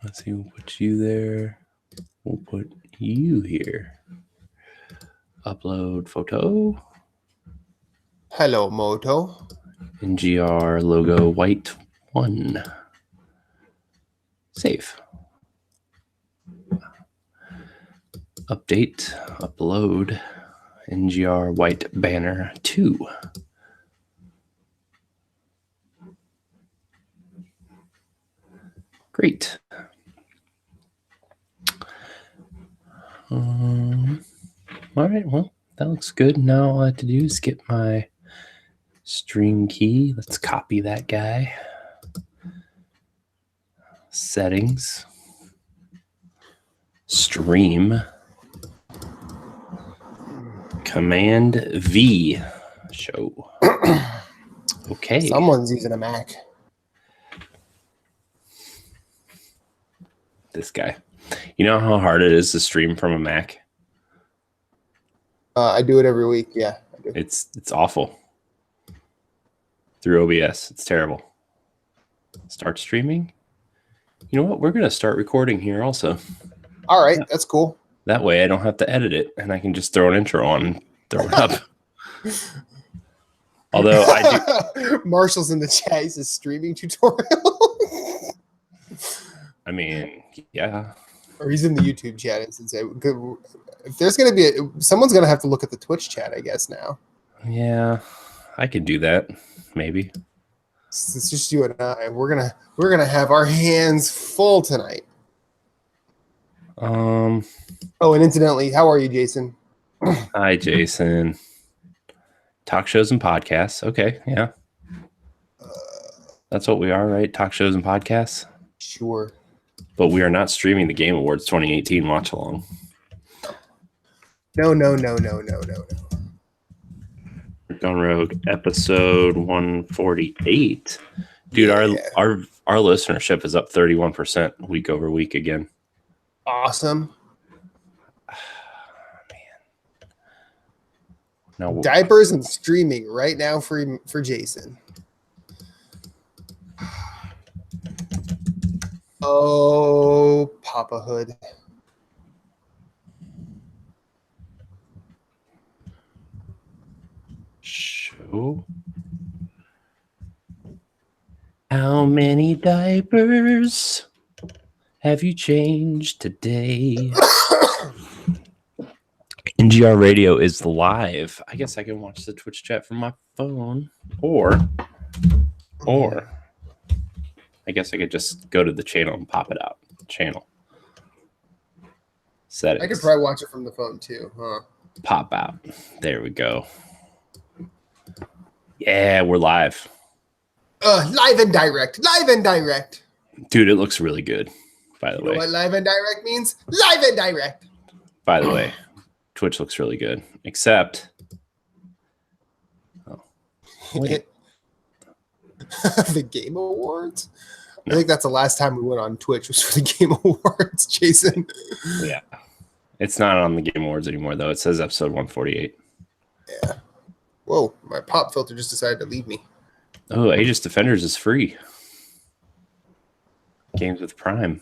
Let's see, we'll put you there. We'll put you here. Upload photo. Hello, Moto. NGR logo white 1. Save. Update. Upload. NGR white banner 2. Great. All right, well, that looks good. Now all I have to do is get my stream key. Let's copy that guy. Settings. Stream. Command V. Show. Okay. Someone's using a Mac. This guy. You know how hard it is to stream from a Mac? I do it every week. Yeah, I do. It's awful. Through OBS. It's terrible. Start streaming. You know what? We're going to start recording here also. All right, that's cool. That way I don't have to edit it and I can just throw an intro on and throw it up. Although I do. Marshall's in the chat. He says streaming tutorial. I mean, yeah. Or he's in the YouTube chat and says, if there's going to be someone's going to have to look at the Twitch chat, I guess now. Yeah, I could do that. Maybe. It's just you and I. We're gonna have our hands full tonight. Oh, and incidentally, how are you, Jason? Hi, Jason. Talk shows and podcasts. Okay, yeah. That's what we are, right? Talk shows and podcasts. Sure. But we are not streaming the Game Awards 2018 watch along. No. Gone Rogue episode 148. Dude, our listenership is up 31% week over week again. Awesome. Man. No diapers and streaming right now for Jason. Oh, Papa Hood. Show. How many diapers have you changed today? NGR Radio is live. I guess I can watch the Twitch chat from my phone, or I guess I could just go to the channel and pop it out. Channel settings. I could probably watch it from the phone too, huh? Pop out. There we go. Yeah, we're live. Live and direct. Live and direct. Dude, it looks really good, by the way. You know what live and direct means? Live and direct. By the way, Twitch looks really good, except... Oh, wait. The Game Awards? No. I think that's the last time we went on Twitch was for the Game Awards, Jason. Yeah. It's not on the Game Awards anymore, though. It says episode 148. Yeah. Whoa, my pop filter just decided to leave me. Oh, Aegis Defenders is free. Games with Prime.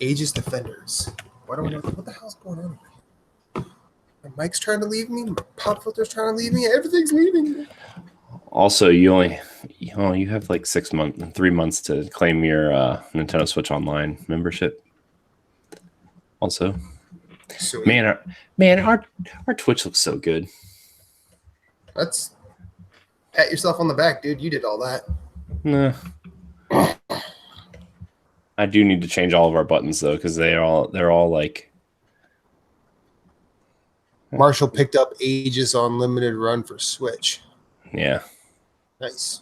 Aegis Defenders. Why don't I know what the hell's going on here? My mic's trying to leave me. My pop filter's trying to leave me. Everything's leaving me. Also, you have like 3 months to claim your Nintendo Switch Online membership. Also, Sweet. man, our Twitch looks so good. That's pat yourself on the back, dude. You did all that. Nah. I do need to change all of our buttons though, because they're all like. Marshall picked up Aegis on limited run for Switch. Yeah. Nice.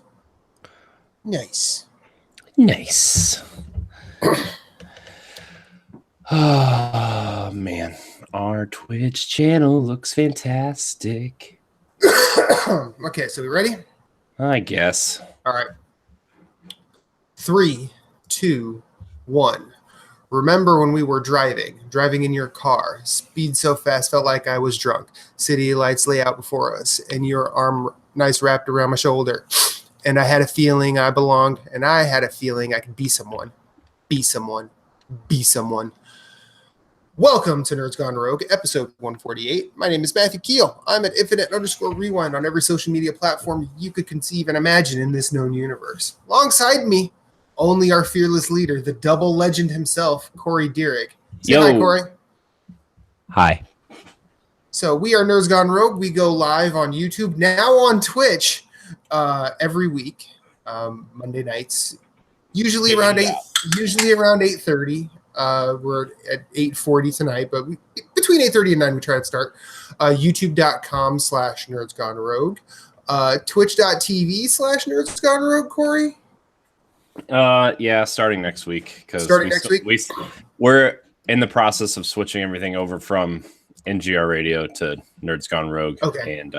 Oh man, our Twitch channel looks fantastic. Okay, so we ready? I guess. All right. 3, 2, 1. Remember when we were driving in your car, speed so fast, felt like I was drunk. City lights lay out before us, and your arm nice wrapped around my shoulder. And I had a feeling I belonged, and I had a feeling I could be someone. Be someone. Be someone. Welcome to Nerds Gone Rogue, episode 148. My name is Matthew Keel. I'm at Infinite_Rewind on every social media platform you could conceive and imagine in this known universe. Alongside me, only our fearless leader, the double legend himself, Corey Dirick. Say hi, Corey. Hi. So we are Nerds Gone Rogue. We go live on YouTube, now on Twitch, every week, Monday nights, usually around 8:30. We're at 8:40 tonight, but between 8:30 and 9 we try to start. YouTube.com/Nerds Gone Rogue, Twitch.tv/Nerds Gone Rogue. Corey. Yeah, starting next week. We're in the process of switching everything over from NGR Radio to Nerds Gone Rogue. Okay. And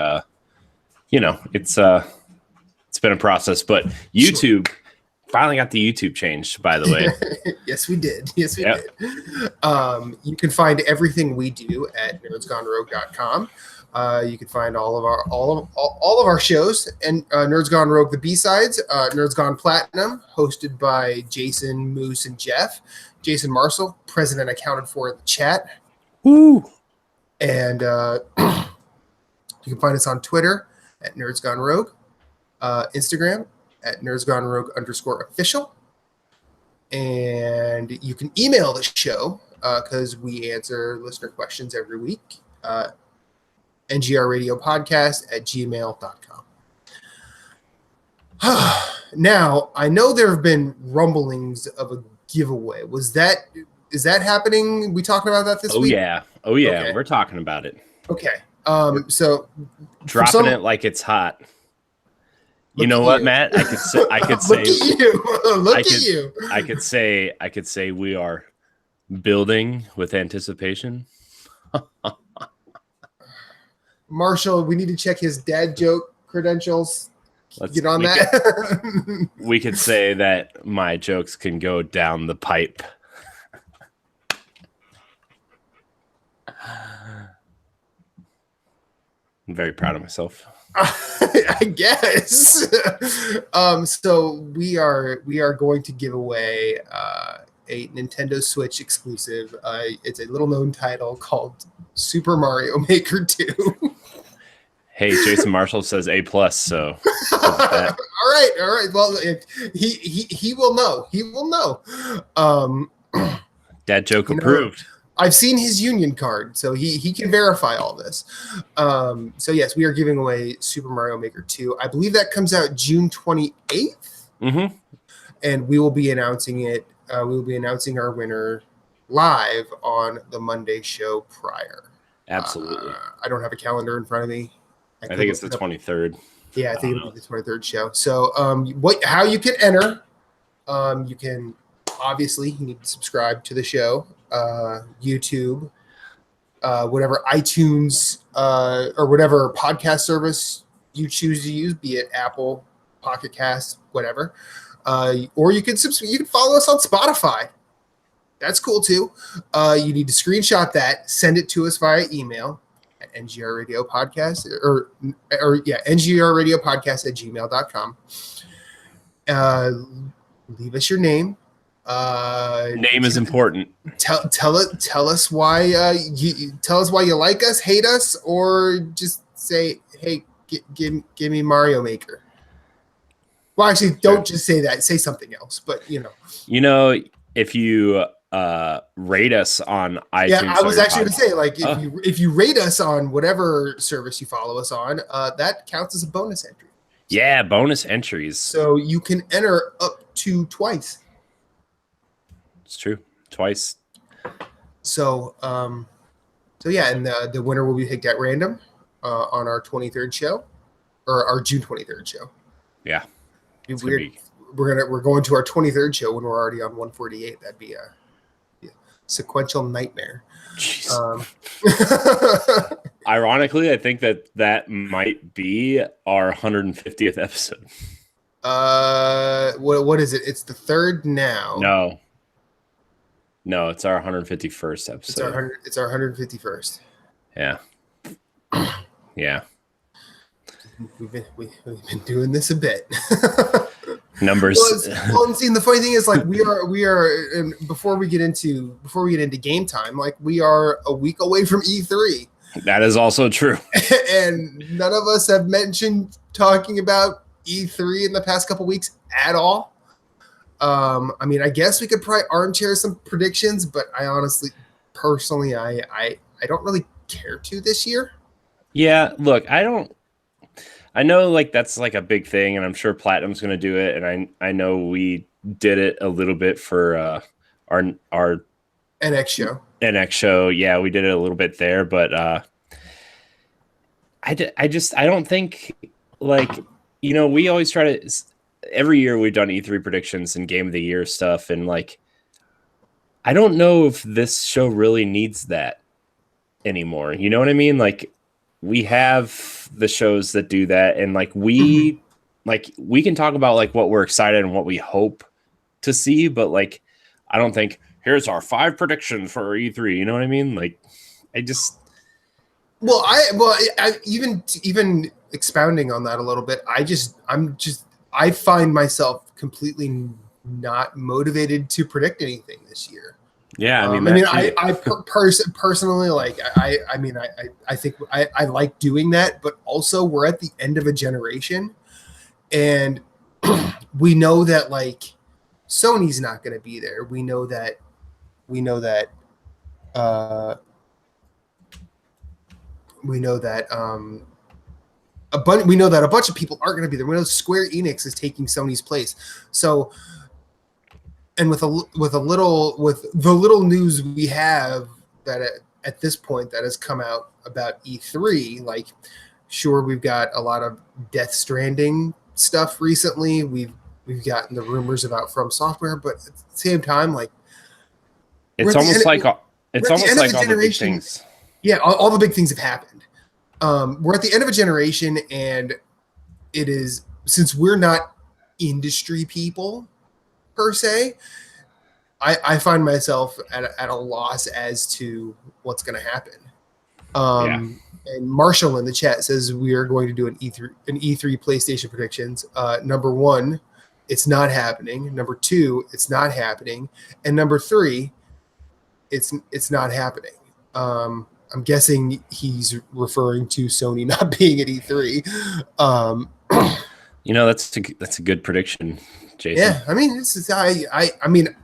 it's been a process, but YouTube finally got the YouTube changed, by the way. Yes, we did. Yes, we did. You can find everything we do at nerdsgonerogue.com. You can find all of our shows and Nerds Gone Rogue, the B-sides, Nerds Gone Platinum, hosted by Jason, Moose, and Jeff. Jason Marshall, president accounted for in the chat. Woo! And you can find us on Twitter at Nerds Gone Rogue, Instagram at nerdsgonerogue_official. And you can email the show because we answer listener questions every week. NGRradiopodcast@gmail.com. Now, I know there have been rumblings of a giveaway. Is that happening? We talking about that this week? Oh yeah. Okay. We're talking about it. Okay. So dropping it like it's hot. You know what, Matt? I could say Look at you. I could say we are building with anticipation. Marshall, we need to check his dad joke credentials. Get on that. We could say that my jokes can go down the pipe. I'm very proud of myself. I guess. So we are going to give away a Nintendo Switch exclusive. It's a little known title called Super Mario Maker 2. Hey, Jason Marshall says A+, so all right. Well, he will know. He will know. Dad joke approved. I've seen his union card, so he can verify all this. So yes, we are giving away Super Mario Maker 2. I believe that comes out June 28th. Mm-hmm. And we will be announcing it. We will be announcing our winner live on the Monday show prior. Absolutely. I don't have a calendar in front of me. I think it's the 23rd. Yeah, I think it'll be the 23rd show. So how you can enter, you can obviously you need to subscribe to the show. YouTube, whatever iTunes or whatever podcast service you choose to use, be it Apple, Pocket Cast, whatever. Or you can follow us on Spotify. That's cool too. You need to screenshot that, send it to us via email at ngrradiopodcast ngrradiopodcast@gmail.com. Leave us your name. Name is important. Tell us why you like us, hate us, or just say, hey, give me Mario Maker. Well, actually, don't just say that. Say something else. But if you rate us on iTunes. Yeah, I was actually going to say, if you rate us on whatever service you follow us on, that counts as a bonus entry. Yeah, bonus entries. So you can enter up to twice. It's true. Twice. So, yeah, and the winner will be picked at random on our 23rd show, or our June 23rd show. Yeah. It'd be weird. We're going to our 23rd show when we're already on 148. That'd be a sequential nightmare. Ironically, I think that might be our 150th episode. What is it? It's the third now. No, it's our 151st episode. It's our 151st. Yeah. Yeah. We've been doing this a bit. Numbers. And see, the funny thing is, like, we are, and before we get into game time, like, we are a week away from E3. That is also true. And none of us have mentioned talking about E3 in the past couple weeks at all. I mean, I guess we could probably armchair some predictions, but I honestly, personally, I don't really care to this year. Yeah, look, I know like that's like a big thing, and I'm sure Platinum's going to do it, and I know we did it a little bit for our NX show. NX show. Yeah, we did it a little bit there, but I don't think, like, you know, we always try to, every year we've done E3 predictions and game of the year stuff, and like, I don't know if this show really needs that anymore. You know what I mean? Like, we have the shows that do that, and like we can talk about like what we're excited and what we hope to see, but like, I don't think here's our 5 predictions for E3. You know what I mean? Like, I even expounding on that a little bit, I find myself completely not motivated to predict anything this year. Yeah, I personally, like, I think I like doing that, but also we're at the end of a generation, and we know that, like, Sony's not going to be there. We know that a bunch of people aren't going to be there. We know Square Enix is taking Sony's place. So, and with the little news we have that at this point that has come out about E3, like, sure, we've got a lot of Death Stranding stuff recently. We've gotten the rumors about From Software, but at the same time, like, it's almost like all the big things. Yeah, all the big things have happened. We're at the end of a generation, and it is, since we're not industry people per se, I find myself at a loss as to what's going to happen. And Marshall in the chat says we are going to do an E3 PlayStation predictions. Number 1, it's not happening. Number 2, it's not happening. And number 3, it's not happening. I'm guessing he's referring to Sony not being at E3. You know, that's a good prediction, Jason. Yeah, I mean, I mean,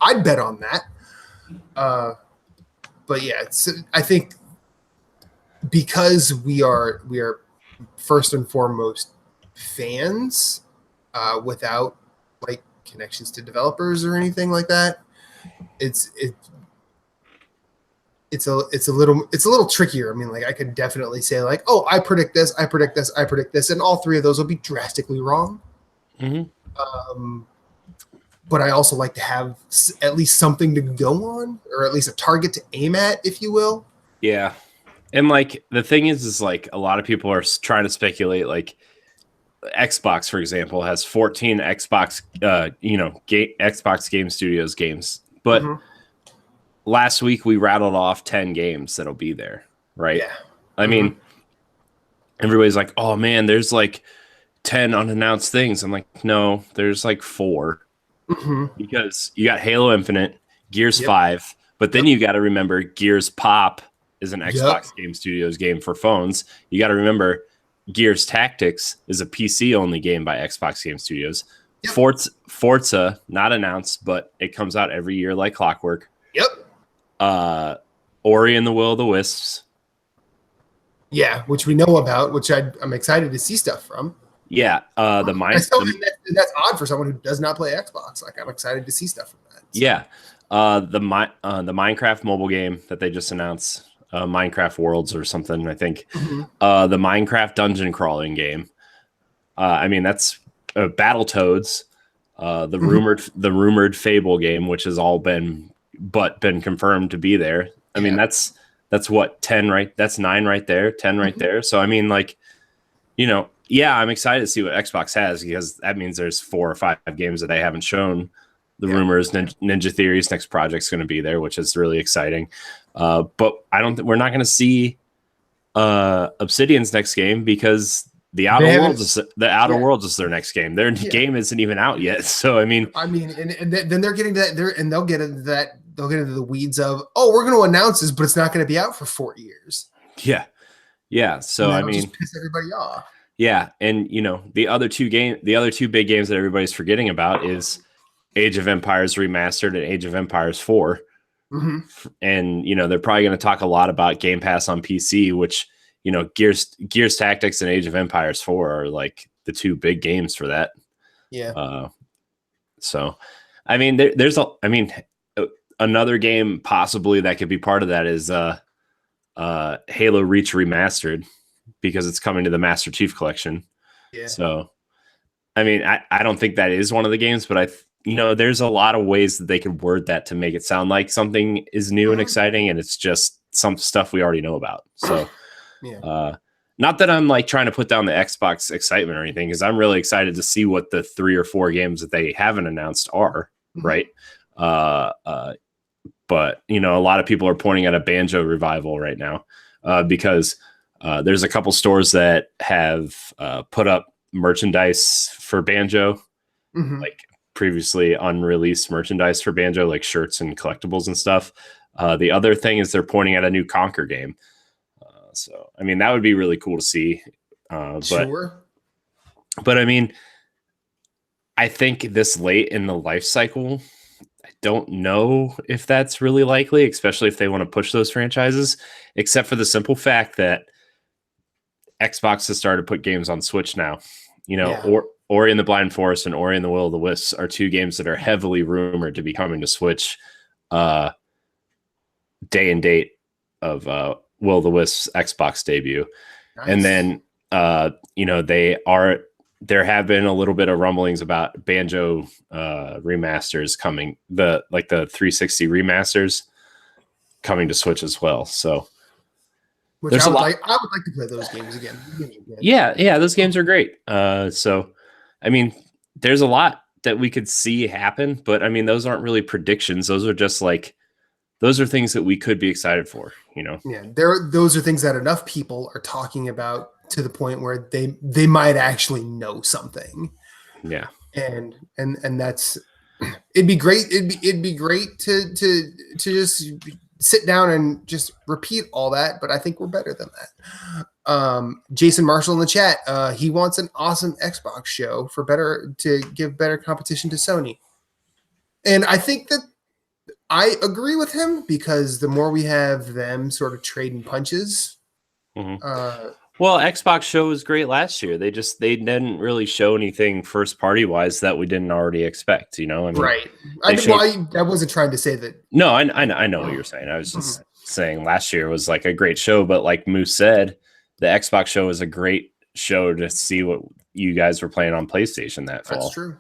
I'd bet on that. But yeah, I think because we are first and foremost fans, without like connections to developers or anything like that, it's a little trickier. I mean, like, I could definitely say, like, oh, I predict this, I predict this, I predict this, and all 3 of those will be drastically wrong. Mm-hmm. But I also like to have at least something to go on, or at least a target to aim at, if you will. Yeah. And like, the thing is like, a lot of people are trying to speculate, like, Xbox, for example, has 14 Xbox, Xbox Game Studios games, but last week we rattled off 10 games that'll be there, right? Yeah. I mean, everybody's like, oh man, there's like 10 unannounced things. I'm like, no, there's like 4. Because you got Halo Infinite, Gears 5, but then you got to remember Gears Pop is an Xbox Game Studios game for phones. You got to remember Gears Tactics is a PC-only game by Xbox Game Studios. Forza, not announced, but it comes out every year like clockwork. Ori and the Will of the Wisps. Yeah, which we know about, which I'm excited to see stuff from. Yeah, that's odd for someone who does not play Xbox. Like, I'm excited to see stuff from that. So. Yeah, the Minecraft mobile game that they just announced, Minecraft Worlds or something, I think. The Minecraft dungeon crawling game. I mean, that's Battletoads. The rumored Fable game, which has all been confirmed to be there. I mean, that's what, 10, right? That's 9 right there, 10 right there. So I mean, like, you know, yeah, I'm excited to see what Xbox has, because that means there's 4 or 5 games that they haven't shown. The rumors, Ninja Theory's next project's going to be there, which is really exciting. But we're not going to see Obsidian's next game, because The Outer They Worlds is the Outer Yeah. Worlds is their next game. Their Yeah. game isn't even out yet. So I mean, and then they're getting to that there, and they'll get into the weeds of, oh, we're going to announce this, but it's not going to be out for 4 years. yeah. So And I that'll mean, just piss everybody off. yeah, and the other two big games that everybody's forgetting about is Age of Empires Remastered and Age of Empires 4. Mhm. And they're probably going to talk a lot about Game Pass on PC, which Gears Tactics and Age of Empires 4 are like the two big games for that. Yeah. So I mean, another game possibly that could be part of that is Halo Reach Remastered, because it's coming to the Master Chief Collection. Yeah. So I mean, I don't think that is one of the games, but there's a lot of ways that they could word that to make it sound like something is new and exciting, and it's just some stuff we already know about. So Yeah. not that I'm like trying to put down the Xbox excitement or anything, because I'm really excited to see what the 3 or 4 games that they haven't announced are, right? But a lot of people are pointing at a Banjo revival right now, because there's a couple stores that have put up merchandise for Banjo, Mhm. like previously unreleased merchandise for Banjo, like shirts and collectibles and stuff. The other thing is they're pointing at a new Conquer game. So, I mean, that would be really cool to see. Sure. But I mean, I think this late in the life cycle, I don't know if that's really likely, especially if they want to push those franchises, except for the simple fact that Xbox has started to put games on Switch now. Or Ori and the Blind Forest and Ori and the Will of the Wisps are two games that are heavily rumored to be coming to Switch day and date of Will of the Wisps Xbox debut. Nice. And then there have been a little bit of rumblings about Banjo remasters coming, the 360 remasters coming to Switch as well. So Which there's I a lot. I would like to play those games again. Yeah, those games are great. So I mean, there's a lot that we could see happen, but I mean, those aren't really predictions. Those are just like, those are things that we could be excited for, Yeah, those are things that enough people are talking about to the point where they might actually know something. Yeah. And that's, it'd be great. It'd be great to just sit down and just repeat all that, but I think we're better than that. Jason Marshall in the chat, he wants an awesome Xbox show to give better competition to Sony. And I think that I agree with him, because the more we have them sort of trading punches. Well, Xbox show was great last year. They didn't really show anything first party wise that we didn't already expect, Right. I wasn't trying to say that. No, I know what you're saying. I was just saying last year was like a great show, but like Moose said, the Xbox show was a great show to see what you guys were playing on PlayStation that fall. That's true.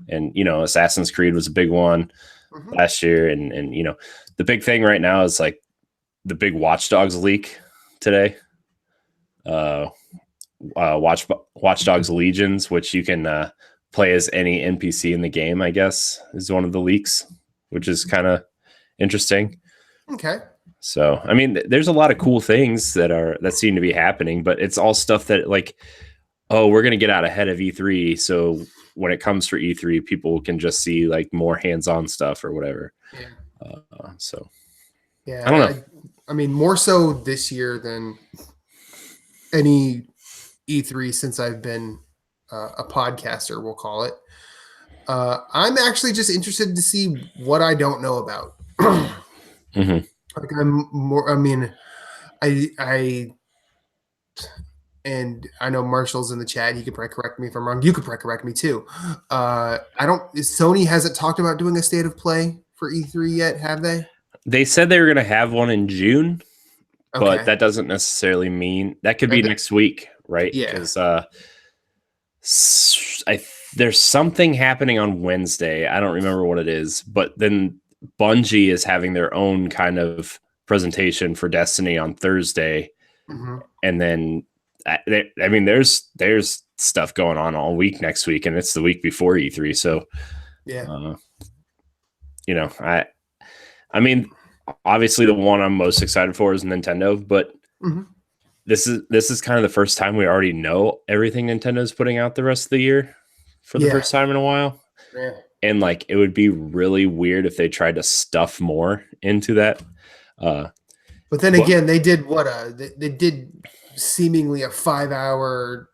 And Assassin's Creed was a big one last year, and the big thing right now is like the big Watch Dogs leak today. Watch Dogs Legions, which you can play as any NPC in the game, I guess, is one of the leaks, which is kind of interesting. Okay. So, I mean, there's a lot of cool things that seem to be happening, but it's all stuff that like, oh, we're going to get out ahead of E3. So when it comes for E3, people can just see like more hands-on stuff or whatever. Yeah. I don't know. I mean, more so this year than any E3 since I've been a podcaster, we'll call it. I'm actually just interested to see what I don't know about. Like and I know Marshall's in the chat. He could probably correct me if I'm wrong. You could probably correct me too. Sony hasn't talked about doing a state of play for E3 yet, have they? They said they were going to have one in June, okay. But that doesn't necessarily mean that could be next week, right? Yeah. Because there's something happening on Wednesday. I don't remember what it is, but then Bungie is having their own kind of presentation for Destiny on Thursday, and then I mean, there's stuff going on all week next week, and it's the week before E3. So, yeah, I mean, obviously the one I'm most excited for is Nintendo, but this is kind of the first time we already know everything Nintendo's putting out the rest of the year for the first time in a while. Yeah. And like it would be really weird if they tried to stuff more into that. But then again, they did they did seemingly a 5-hour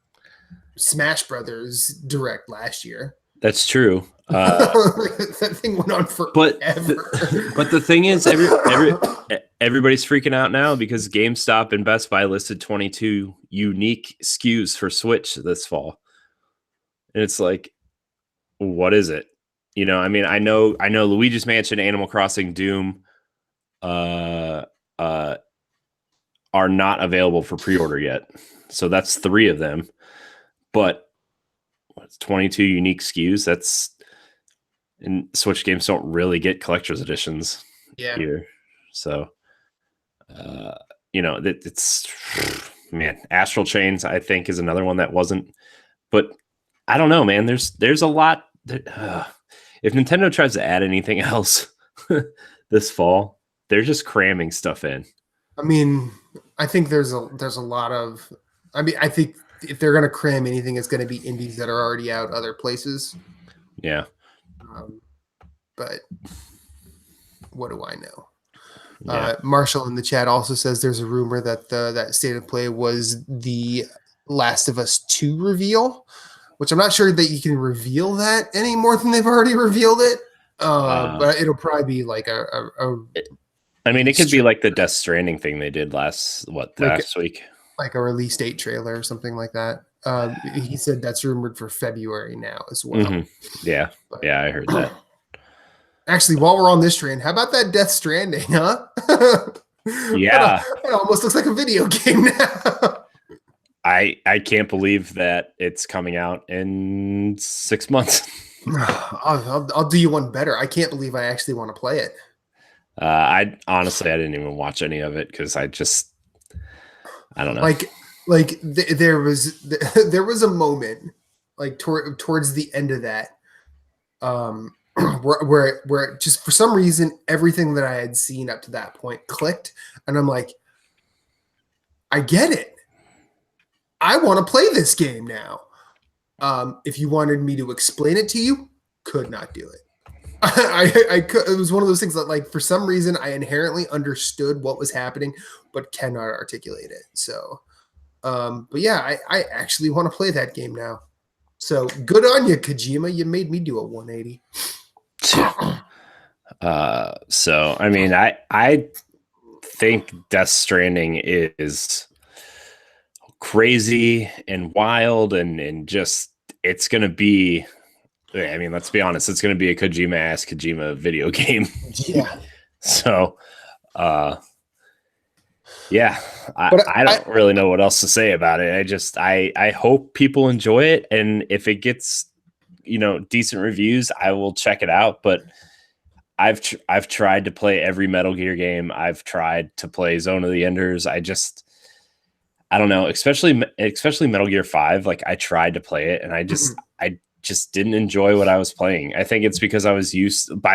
Smash Brothers direct last year. That's true. That thing went on forever. But the thing is, everybody's freaking out now because GameStop and Best Buy listed 22 unique SKUs for Switch this fall, and it's like, what is it? You know, I mean, I know Luigi's Mansion, Animal Crossing, Doom, are not available for pre-order yet, so that's 3 of them. But what's 22 unique SKUs? That's and Switch games don't really get collector's editions here. So, you know, it's man, Astral Chains, I think, is another one that wasn't. But I don't know, man. There's a lot. If Nintendo tries to add anything else this fall, they're just cramming stuff in. I mean, I think there's a lot of. I mean, I think if they're going to cram anything, it's going to be indies that are already out other places. Yeah. But what do I know? Yeah. Marshall in the chat also says there's a rumor that that State of Play was the Last of Us 2 reveal, which I'm not sure that you can reveal that any more than they've already revealed it. But it'll probably be like I mean, it could be like the Death Stranding thing they did last week. Like a release date trailer or something like that. He said that's rumored for February now as well. Mm-hmm. Yeah. But, yeah, I heard that. Actually, while we're on this train, how about that Death Stranding, huh? Yeah. It almost looks like a video game now. I can't believe that it's coming out in 6 months. I'll do you one better. I can't believe I actually want to play it. I didn't even watch any of it because I don't know. There was a moment like towards the end of that, where just for some reason everything that I had seen up to that point clicked, and I'm like, I get it. I want to play this game now. If you wanted me to explain it to you, could not do it. I could. It was one of those things that, like, for some reason, I inherently understood what was happening, but cannot articulate it. So, but yeah, I actually want to play that game now. So good on you, Kojima. You made me do a 180. So I mean, I think Death Stranding is crazy and wild and just it's gonna be. I mean, let's be honest. It's going to be a Kojima video game. Yeah. So, yeah, I don't really know what else to say about it. I hope people enjoy it, and if it gets, decent reviews, I will check it out. But I've tried to play every Metal Gear game. I've tried to play Zone of the Enders. I don't know, especially Metal Gear 5. Like, I tried to play it, and I just didn't enjoy what I was playing. I think it's because by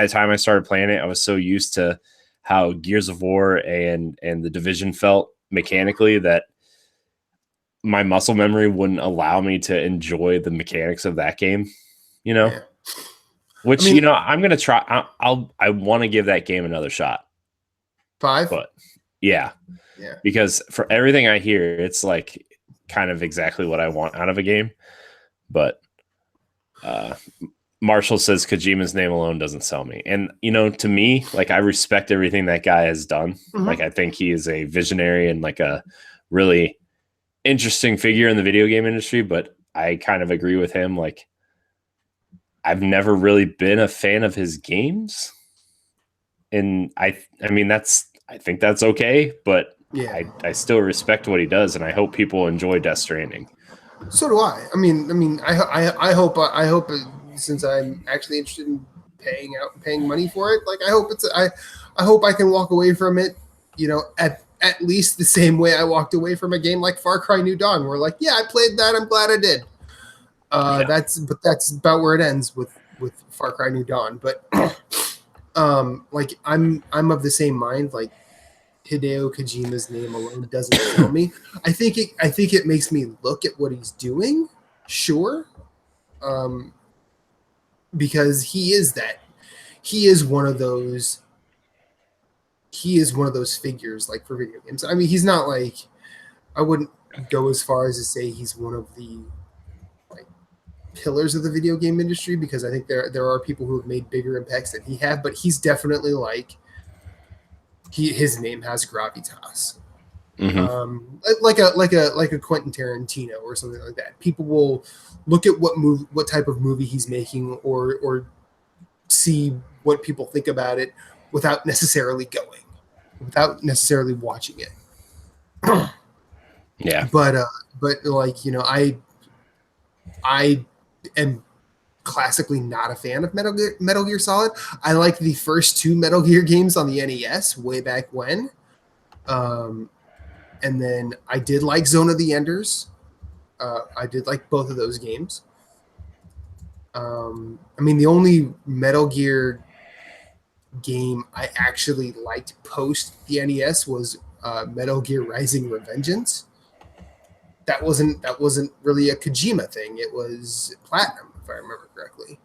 the time I started playing it, I was so used to how Gears of War and the Division felt mechanically that my muscle memory wouldn't allow me to enjoy the mechanics of that game, yeah. Which, I'm going to try. I want to give that game another shot. 5? But yeah, because for everything I hear, it's like kind of exactly what I want out of a game. But Marshall says Kojima's name alone doesn't sell me. And, to me, like, I respect everything that guy has done. Mm-hmm. Like, I think he is a visionary and like a really interesting figure in the video game industry, but I kind of agree with him. Like, I've never really been a fan of his games. And I think that's okay, but yeah. I still respect what he does, and I hope people enjoy Death Stranding. So do I. I hope since I'm actually interested in paying money for it, like, I hope I can walk away from it, at least the same way I walked away from a game like Far Cry New Dawn, where, like, yeah, I played that, I'm glad I did. That's about where it ends with Far Cry New Dawn. But like, I'm of the same mind. Like, Hideo Kojima's name alone doesn't kill me. I think it makes me look at what he's doing, sure, because he is one of those figures like for video games. I mean, he's not like, I wouldn't go as far as to say he's one of the like pillars of the video game industry, because I think there are people who have made bigger impacts than he have, but he's definitely like, his name has gravitas. Mm-hmm. Like a Quentin Tarantino or something like that. People will look at what type of movie he's making, or see what people think about it without necessarily watching it. Yeah. But like, you know, I am classically not a fan of Metal Gear Solid. I like the first 2 Metal Gear games on the NES way back when. And then I did like Zone of the Enders. I did like both of those games. I mean, the only Metal Gear game I actually liked post the NES was Metal Gear Rising: Revengeance. That wasn't really a Kojima thing. It was Platinum, if I remember correctly.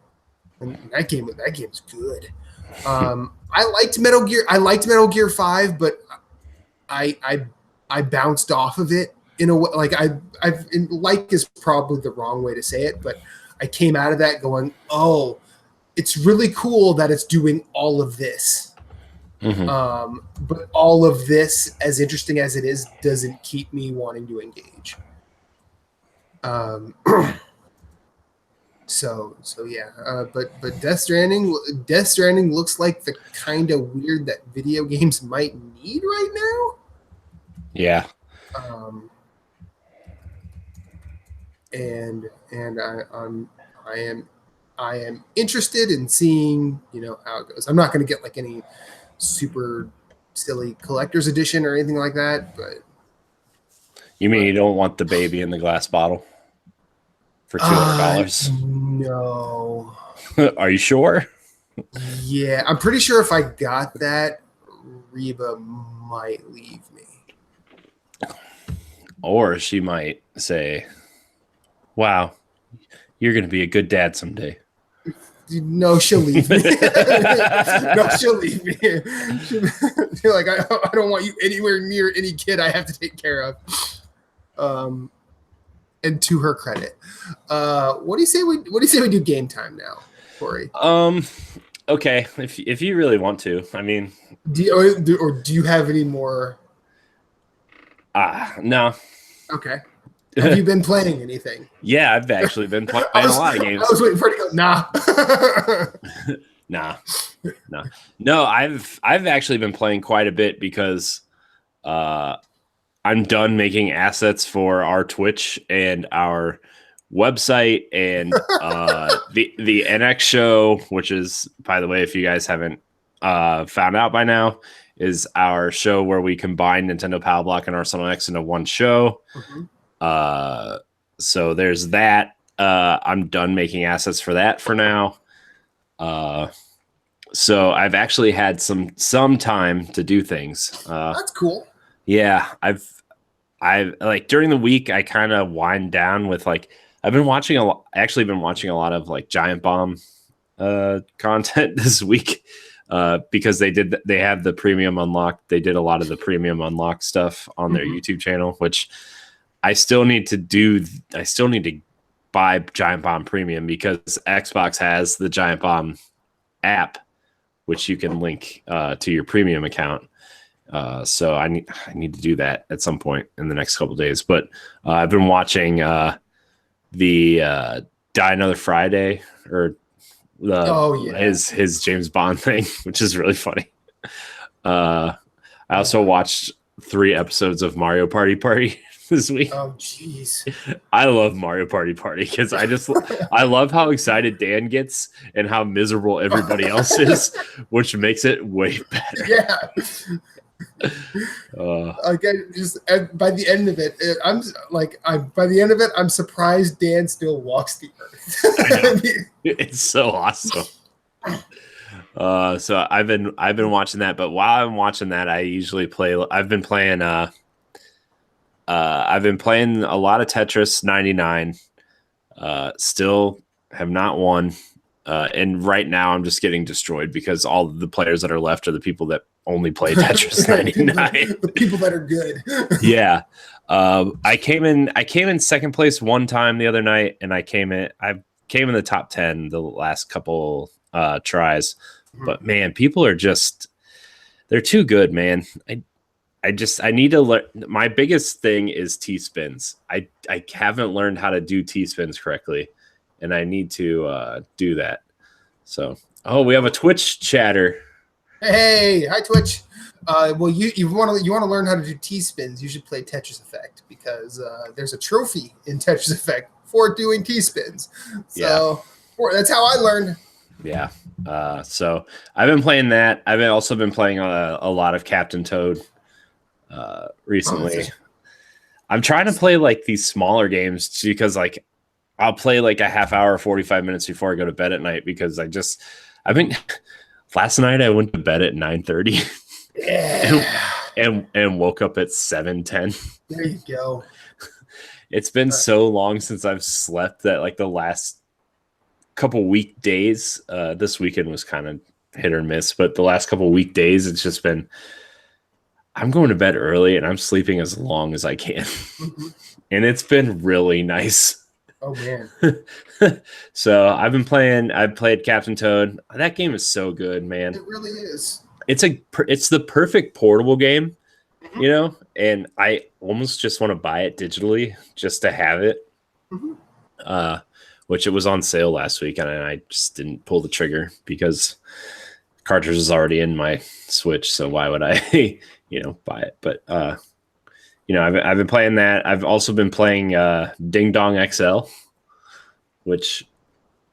And that game's good. I liked Metal Gear. I liked Metal Gear 5, but I bounced off of it in a way. Like like is probably the wrong way to say it, but I came out of that going, oh, it's really cool that it's doing all of this. Mm-hmm. But all of this, as interesting as it is, doesn't keep me wanting to engage. So yeah. But Death Stranding looks like the kind of weird that video games might need right now. Yeah. And I am interested in seeing, you know, how it goes. I'm not going to get like any super silly collector's edition or anything like that, but you mean you don't want the baby in the glass bottle for $200? No. Are you sure? Yeah, I'm pretty sure if I got that, Reba might leave me. Or she might say, wow, you're going to be a good dad someday. No, she'll leave me. No, she'll leave me. She'll like, I don't want you anywhere near any kid I have to take care of. And to her credit, what do you say we do game time now, Corey? Okay, if you really want to, I mean, do you have any more? No. Okay. Have you been playing anything? Yeah, I've actually been playing a lot of games. I was waiting for it to go, nah. No, I've actually been playing quite a bit because I'm done making assets for our Twitch and our website and the NX show, which is, by the way, if you guys haven't found out by now, is our show where we combine Nintendo Power Block and Arsenal X into one show. Mm-hmm. So there's that. I'm done making assets for that for now. So I've actually had some time to do things. That's cool. Yeah, I've like during the week I kind of wind down with like I've been watching a lot of like Giant Bomb content this week because they have the premium unlocked. They did a lot of the premium unlock stuff on their YouTube channel, which I still need to buy Giant Bomb Premium because Xbox has the Giant Bomb app, which you can link to your premium account. So I need to do that at some point in the next couple of days. But I've been watching the Die Another Friday or his James Bond thing, which is really funny. I also watched 3 episodes of Mario Party this week. Oh, jeez. I love Mario Party because I love how excited Dan gets and how miserable everybody else is, which makes it way better. Yeah. By the end of it, I'm surprised Dan still walks the earth. I know. It's so awesome. So I've been watching that, but while I'm watching that, I usually play. I've been playing a lot of Tetris 99. Still have not won. And right now I'm just getting destroyed because all the players that are left are the people that only play Tetris 99. The people that are good. Yeah. I came in second place one time the other night, and I came in the top 10 the last couple tries. But man, people are they're too good, man. I need to learn. My biggest thing is T-spins. I haven't learned how to do T-spins correctly, and I need to do that. So, we have a Twitch chatter. Hey, hi Twitch. Well, you want to learn how to do T-spins, you should play Tetris Effect because there's a trophy in Tetris Effect for doing T-spins. So that's how I learned. Yeah. So I've been playing that. I've also been playing a lot of Captain Toad recently. I'm trying to play like these smaller games because like I'll play like a half hour, 45 minutes before I go to bed at night because last night I went to bed at 9:30 and woke up at 7:10. There you go. It's been so long since I've slept that like the last couple weekdays, this weekend was kind of hit or miss, but the last couple weekdays it's just been I'm going to bed early and I'm sleeping as long as I can. And it's been really nice. Oh man. So I played Captain Toad. That game is so good, man. It really is. It's the perfect portable game, you know, and I almost just want to buy it digitally just to have it. Which it was on sale last week and I just didn't pull the trigger because cartridge is already in my Switch, so why would I buy it? But I've been playing that. I've also been playing Ding Dong XL, which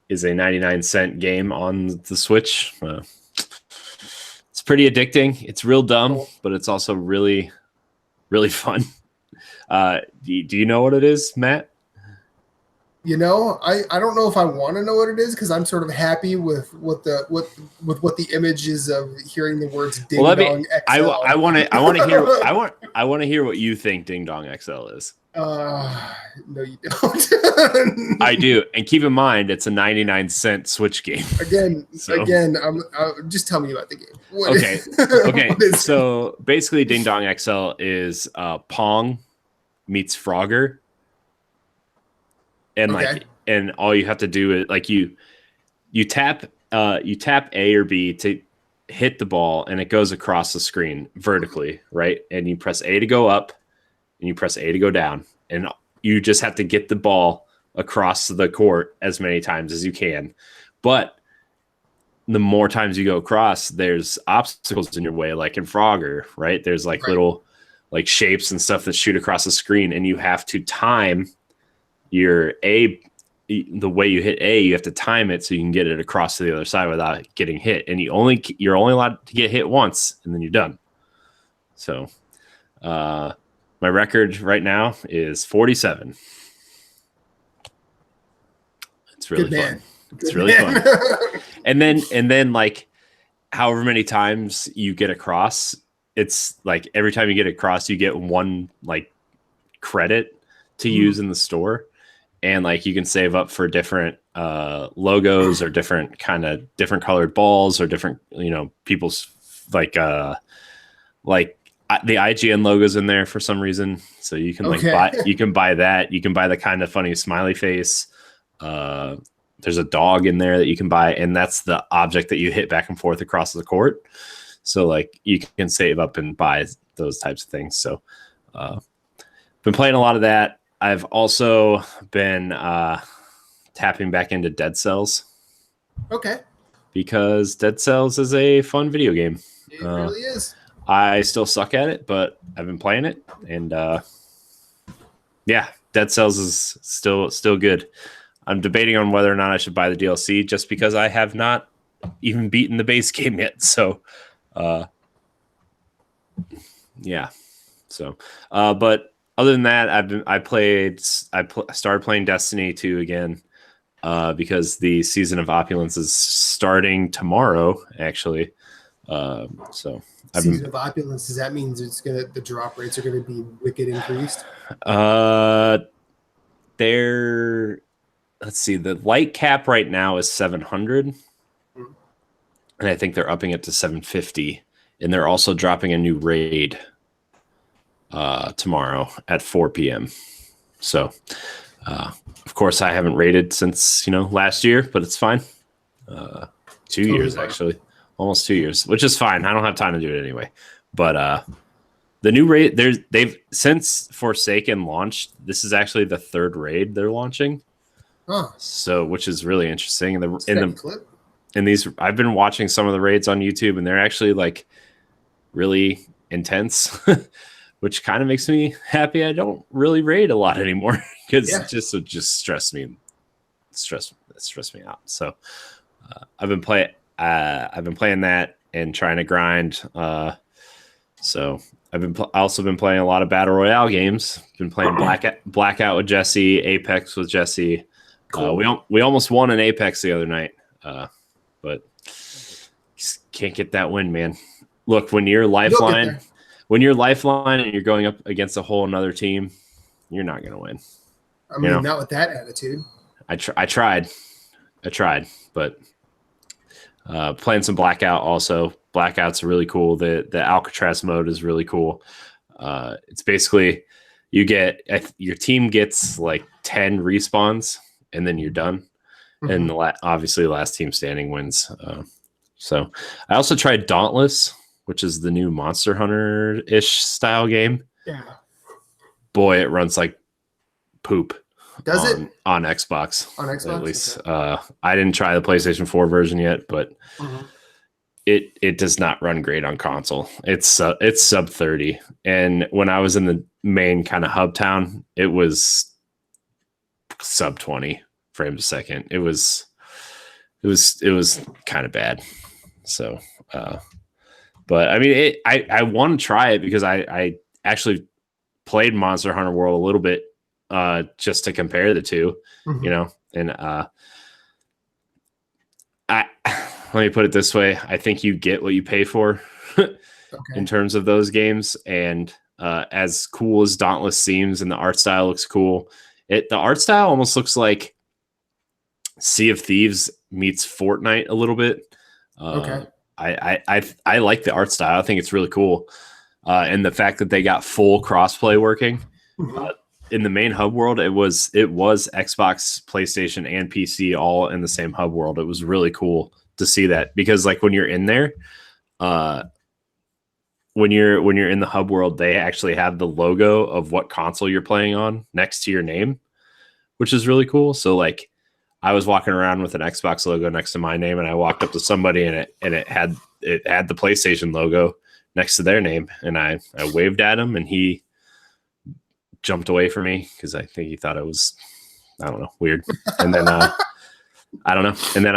is a 99-cent game on the Switch. It's pretty addicting. It's real dumb, but it's also really, really fun. Do you know what it is, Matt? I don't know if I want to know what it is because I'm sort of happy with what the image is of hearing the words Ding Dong XL. I want to hear what you think Ding Dong XL is. No, you don't. I do, and keep in mind it's a 99-cent Switch game. Again, just tell me about the game. Okay. So basically, Ding Dong XL is Pong meets Frogger. And and all you have to do is like you tap A or B to hit the ball and it goes across the screen vertically, right? And you press A to go up and you press A to go down. And you just have to get the ball across the court as many times as you can. But the more times you go across, there's obstacles in your way, like in Frogger, right? There's little like shapes and stuff that shoot across the screen, and you have to time your the way you hit A, you have to time it so you can get it across to the other side without getting hit. And you're only allowed to get hit once, and then you're done. So, my record right now is 47. It's really fun. It's really fun. And then like however many times you get across, it's like every time you get across, you get one like credit to use in the store. And like you can save up for different logos or different colored balls or different, people's like the IGN logos in there for some reason. So you can buy that. You can buy the kind of funny smiley face. There's a dog in there that you can buy, and that's the object that you hit back and forth across the court. So like you can save up and buy those types of things. So been playing a lot of that. I've also been tapping back into Dead Cells. Okay. Because Dead Cells is a fun video game. It really is. I still suck at it, but I've been playing it, and Dead Cells is still good. I'm debating on whether or not I should buy the DLC just because I have not even beaten the base game yet. So, but other than that, I started playing Destiny 2 again. because the season of opulence is starting tomorrow, actually. So Season of opulence, does that mean the drop rates are gonna be wicked increased? Let's see, the light cap right now is 700, and I think they're upping it to 750, and they're also dropping a new raid tomorrow at 4 p.m. So of course I haven't raided since last year, but it's fine. 2 years actually, almost 2 years, which is fine. I don't have time to do it anyway. But the new raid, they've since Forsaken launched. This is actually the third raid they're launching. So, which is really interesting. In these, I've been watching some of the raids on YouTube, and they're actually like really intense, which kind of makes me happy. I don't really raid a lot anymore because it would just stress me out. So, I've been playing that and trying to grind. So I've also been playing a lot of battle royale games. Been playing Blackout with Jesse, Apex with Jesse. Cool. We almost won an Apex the other night, but just can't get that win, man. Look, when you're lifeline and you're going up against a whole another team, you're not gonna win. I mean, not with that attitude. I tried, but playing some Blackout also. Blackout's really cool. The Alcatraz mode is really cool. It's basically your team gets like 10 respawns and then you're done. And obviously last team standing wins. So I also tried Dauntless, which is the new Monster Hunter-ish style game. Yeah. Boy, it runs like poop. Does it? On Xbox. On Xbox? At least. Okay. I didn't try the PlayStation 4 version yet, but it does not run great on console. It's sub 30. And when I was in the main kind of hub town, it was sub 20 frames a second. It was kind of bad. So, but I mean, I want to try it because I actually played Monster Hunter World a little bit just to compare the two, and let me put it this way. I think you get what you pay for in terms of those games. And as cool as Dauntless seems and the art style looks cool, the art style almost looks like Sea of Thieves meets Fortnite a little bit. I like the art style. I think it's really cool. And the fact that they got full crossplay working in the main hub world, it was Xbox, PlayStation, and PC all in the same hub world. It was really cool to see that, because like when you're in there, when you're in the hub world, they actually have the logo of what console you're playing on next to your name, which is really cool. So like I was walking around with an Xbox logo next to my name, and I walked up to somebody and it had the PlayStation logo next to their name, and I waved at him, and he jumped away from me because I think he thought it was, I don't know, weird. And then I don't know. And then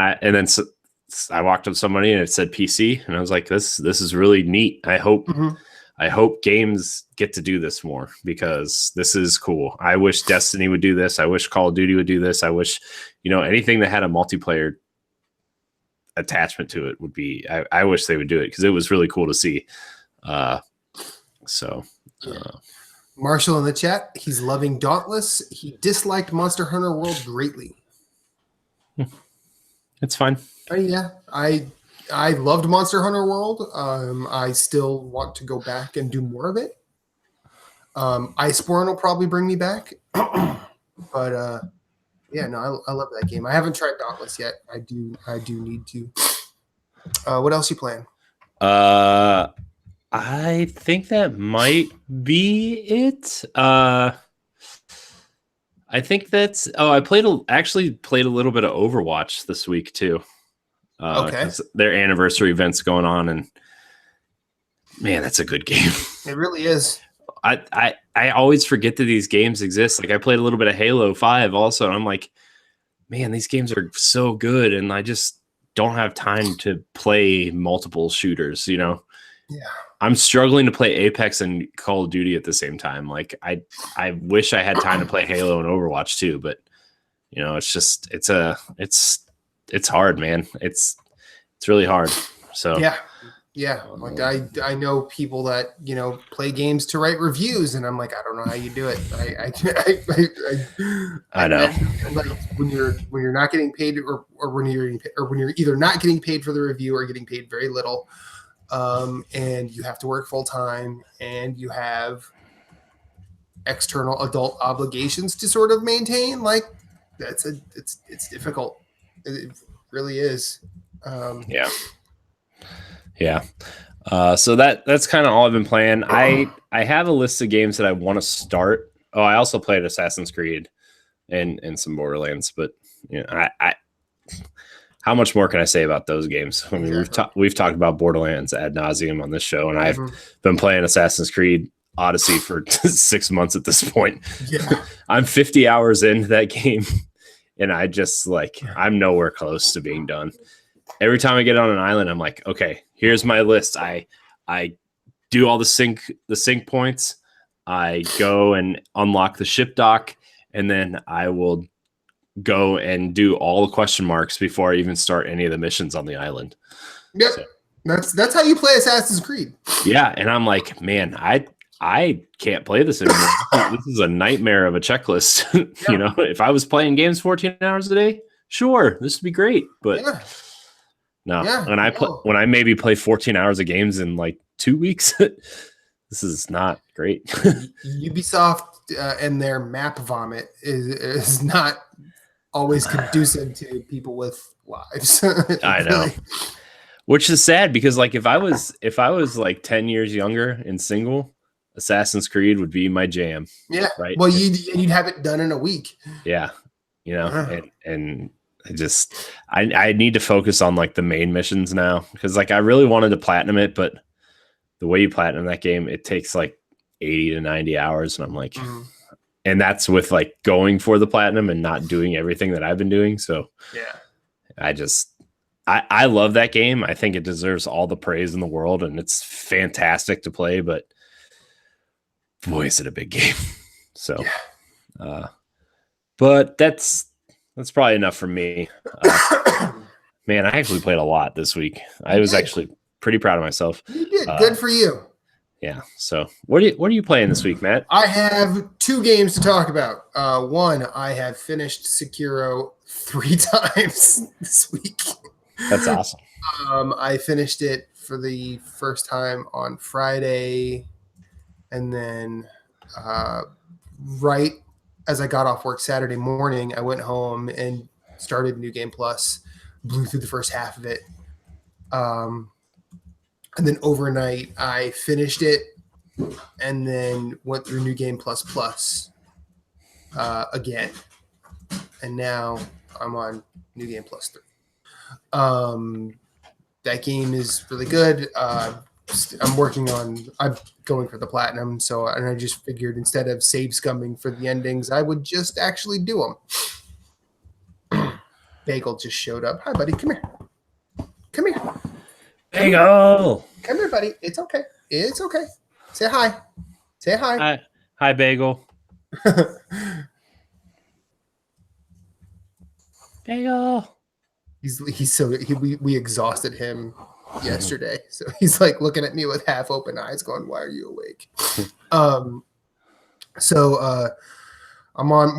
I walked up to somebody and it said PC, and I was like, this is really neat. I hope games get to do this more, because this is cool. I wish Destiny would do this. I wish Call of Duty would do this. I wish, anything that had a multiplayer attachment to it would be, I wish they would do it, because it was really cool to see. Marshall in the chat, he's loving Dauntless. He disliked Monster Hunter World greatly. It's fine. Yeah, I loved Monster Hunter World. I still want to go back and do more of it. Iceborne will probably bring me back. But I love that game. I haven't tried Dauntless yet. I do need to. What else you playing? I think that might be it. I think that's. Oh, I actually played a little bit of Overwatch this week too. Okay. Their anniversary event's going on, and man, that's a good game. It really is. I always forget that these games exist. Like I played a little bit of Halo 5 also, and I'm like, man, these games are so good, and I just don't have time to play multiple shooters, Yeah. I'm struggling to play Apex and Call of Duty at the same time. Like I wish I had time to play Halo and Overwatch too, but You know, it's hard, man. It's really hard. So yeah. Like I know people that, you know, play games to write reviews, and I'm like, I don't know how you do it. I know. Like when you're not getting paid, or when you're either not getting paid for the review or getting paid very little, and you have to work full time, and you have external adult obligations to sort of maintain, like it's difficult. It really is. Yeah. So that's kind of all I've been playing. I have a list of games that I want to start. Oh, I also played Assassin's Creed and some Borderlands, but you know, I how much more can I say about those games? I mean, we've talked about Borderlands ad nauseum on this show, and I've been playing Assassin's Creed Odyssey for 6 months at this point. Yeah. I'm 50 hours into that game, and I just I'm nowhere close to being done. Every time I get on an island, I'm like, okay, here's my list. I do all the sync points. I go and unlock the ship dock, and then I will go and do all the question marks before I even start any of the missions on the island. Yep. So, that's how you play Assassin's Creed. Yeah, and I'm like, man, I can't play this anymore. This is a nightmare of a checklist. Yeah. You know, if I was playing games 14 hours a day, sure, this would be great. But no, when I maybe play 14 hours of games in like 2 weeks, this is not great. Ubisoft and their map vomit is not always conducive to people with lives. I know. Which is sad because like if I was like 10 years younger and single, Assassin's Creed would be my jam. Yeah. Right. Well, you'd have it done in a week. Yeah. You know, and I need to focus on like the main missions now, because like I really wanted to platinum it, but the way you platinum that game, it takes like 80 to 90 hours. And I'm like, and that's with like going for the platinum and not doing everything that I've been doing. So yeah, I love that game. I think it deserves all the praise in the world, and it's fantastic to play, but boy, is it a big game. So, but that's probably enough for me. Man, I actually played a lot this week. I was actually pretty proud of myself. You did. Good for you. Yeah. So what are you playing this week, Matt? I have 2 games to talk about. One, I have finished Sekiro 3 times this week. That's awesome. I finished it for the first time on Friday, and then right as I got off work Saturday morning, I went home and started New Game Plus, blew through the first half of it. And then overnight, I finished it and then went through New Game Plus again. And now I'm on New Game Plus 3. That game is really good. I'm going for the platinum. And I just figured instead of save scumming for the endings, I would just actually do them. Bagel just showed up. Hi, buddy. Come here. Come here. Bagel. Come here, buddy. It's okay. It's okay. Say hi. Say hi. Hi, Bagel. Bagel. We exhausted him yesterday, so he's like looking at me with half open eyes going, why are you awake? I'm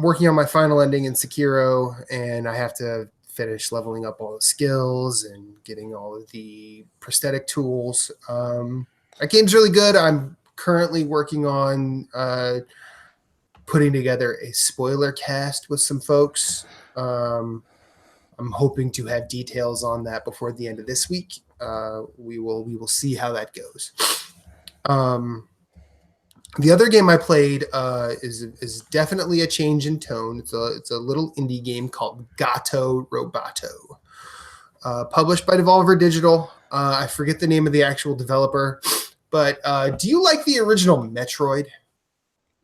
working on my final ending in Sekiro, and I have to finish leveling up all the skills and getting all of the prosthetic tools. That game's really good. I'm currently working on putting together a spoiler cast with some folks. I'm hoping to have details on that before the end of this week. We will see how that goes. The other game I played is definitely a change in tone. It's a little indie game called Gato Roboto, published by Devolver Digital. I forget the name of the actual developer, but do you like the original Metroid?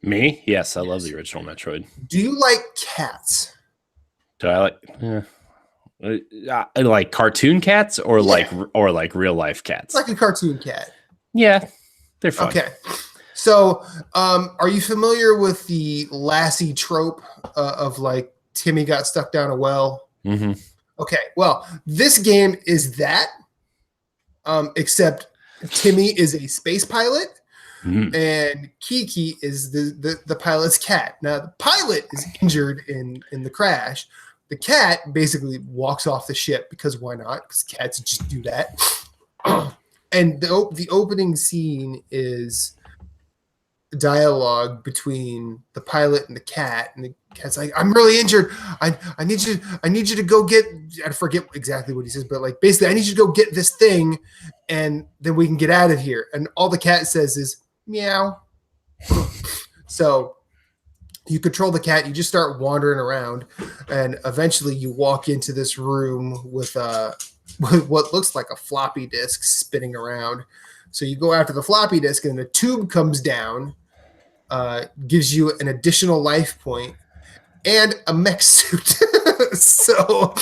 Me? Yes, I love the original Metroid. Do you like cats? Do I like cartoon cats or like real life cats? Like a cartoon cat. Yeah, they're fun. Okay. So, are you familiar with the Lassie trope of like Timmy got stuck down a well. Mm-hmm. Okay, well, this game is that, except Timmy is a space pilot, and Kiki is the pilot's cat. Now, the pilot is injured in the crash. The cat basically walks off the ship because why not? Because cats just do that. And the opening scene is dialogue between the pilot and the cat, and the cat's like, "I'm really injured. I need you to go get." I forget exactly what he says, but like basically, I need you to go get this thing, and then we can get out of here. And all the cat says is meow. So you control the cat. You just start wandering around, and eventually you walk into this room with what looks like a floppy disk spinning around. So you go after the floppy disk, and a tube comes down, gives you an additional life point and a mech suit. so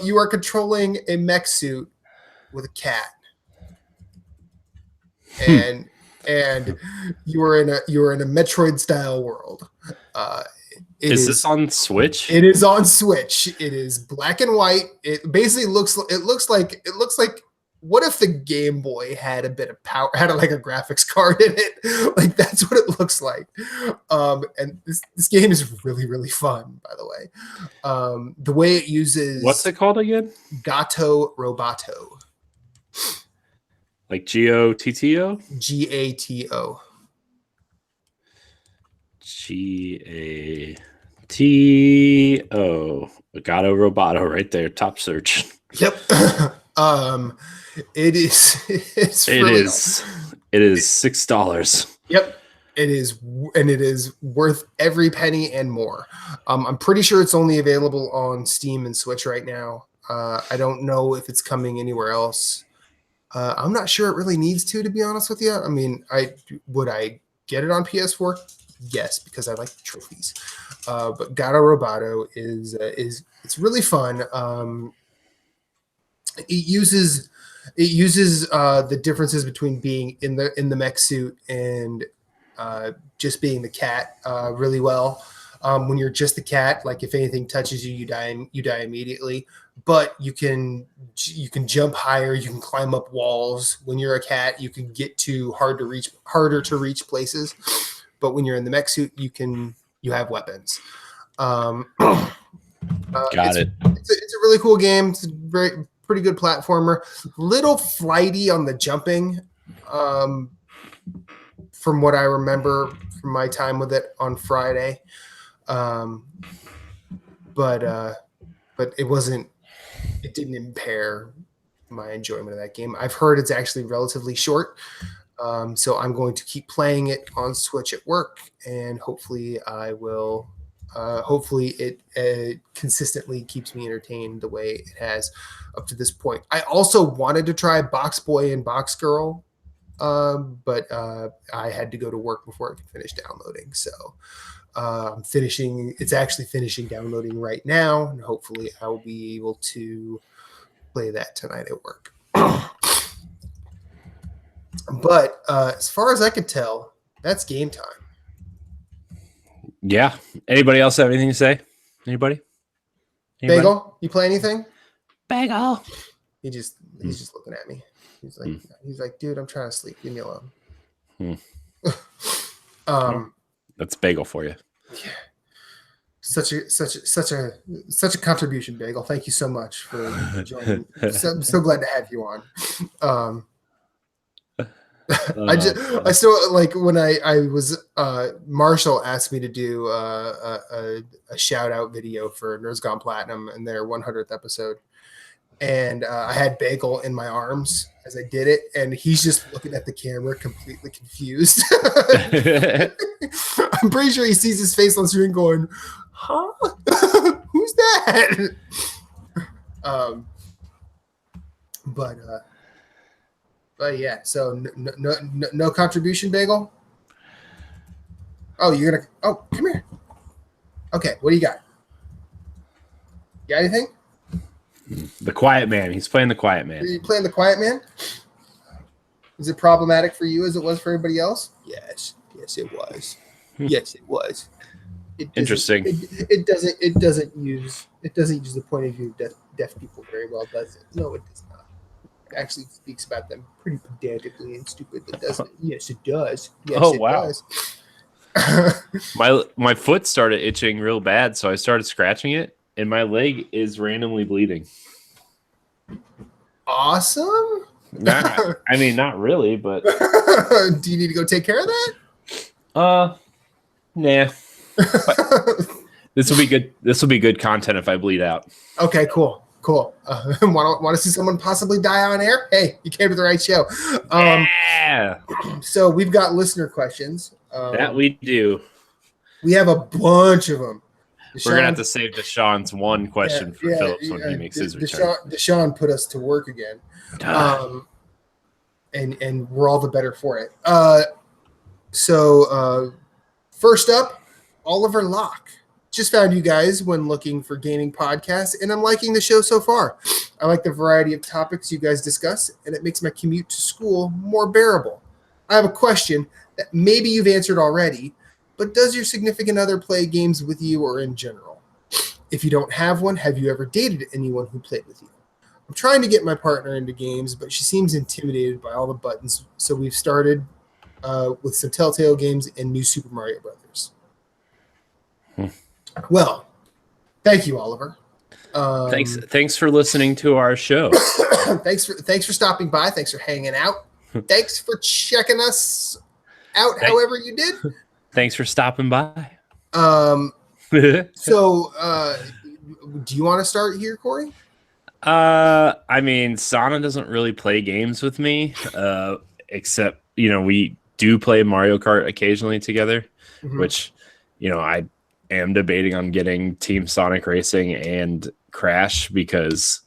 you are controlling a mech suit with a cat, and you are in a Metroid style world. Is this on Switch? It is on Switch. It is black and white. It basically looks like what if the Game Boy had a bit of power, had like a graphics card in it? Like that's what it looks like. And this game is really, really fun, by the way. The way it uses, what's it called again? Gato Roboto. Like G-O-T-T-O? Gato. G-A-T-O. Gato Roboto right there. Top search. Yep. It is. It is $6. Yep. It is, and it is worth every penny and more. I'm pretty sure it's only available on Steam and Switch right now. I don't know if it's coming anywhere else. I'm not sure it really needs to be honest with you. I mean, would I get it on PS4? Yes, because I like the trophies. But Gato Roboto is it's really fun. It uses the differences between being in the mech suit and just being the cat really well. When you're just the cat, like if anything touches you, you die immediately. But you can jump higher, you can climb up walls. When you're a cat, you can get to harder to reach places. But when you're in the mech suit, you have weapons. Got it. It's a really cool game. It's a pretty good platformer. Little flighty on the jumping, from what I remember from my time with it on Friday. But it wasn't. It didn't impair my enjoyment of that game. I've heard it's actually relatively short. So I'm going to keep playing it on Switch at work, and hopefully I will. Hopefully it consistently keeps me entertained the way it has up to this point. I also wanted to try Box Boy and Box Girl, but I had to go to work before I could finish downloading. So I'm finishing. It's actually finishing downloading right now, and hopefully I will be able to play that tonight at work. But as far as I could tell, that's game time. Yeah. Anybody else have anything to say? Anybody? Bagel, you play anything? Bagel. He's just looking at me. He's like, dude, I'm trying to sleep. Leave me alone. That's Bagel for you. Yeah. Such a contribution, Bagel. Thank you so much for joining. I'm so glad to have you on. I still like when I was Marshall asked me to do a shout out video for Nerds Gone Platinum and their 100th episode, and I had Bagel in my arms as I did it, and he's just looking at the camera completely confused. I'm pretty sure he sees his face on screen going, huh? Who's that? But yeah, so no contribution, Bagel. Oh, come here. Okay, what do you got? You got anything? The Quiet Man. He's playing the Quiet Man. Are you playing the Quiet Man? Is it problematic for you as it was for everybody else? Yes, it was. Yes, it was. Interesting. It doesn't use the point of view of deaf people very well, does it? No, it does not. It actually speaks about them pretty pedantically and stupidly, doesn't it? Yes, it does. Yes, Oh, it wow. does. My foot started itching real bad, so I started scratching it, and my leg is randomly bleeding. Awesome. I mean, not really, but do you need to go take care of that? Nah. This will be good. This will be good content if I bleed out. Okay, cool. Want to see someone possibly die on air? Hey, you came to the right show. Yeah. So we've got listener questions. That we do. We have a bunch of them. We're gonna have to save Deshaun's one question for Phillips when he makes his return. Deshaun put us to work again, and we're all the better for it. So first up, Oliver Locke. Just found you guys when looking for gaming podcasts, and I'm liking the show so far. I like the variety of topics you guys discuss, and it makes my commute to school more bearable. I have a question that maybe you've answered already, but does your significant other play games with you or in general? If you don't have one, have you ever dated anyone who played with you? I'm trying to get my partner into games, but she seems intimidated by all the buttons, so we've started with some Telltale games and New Super Mario Brothers. Well, thank you, Oliver. Thanks for listening to our show. thanks for stopping by. Thanks for hanging out. Thanks for checking us out. However you did. Thanks for stopping by. So, do you want to start here, Corey? I mean, Sana doesn't really play games with me, except we do play Mario Kart occasionally together, which I am debating on getting Team Sonic Racing and Crash because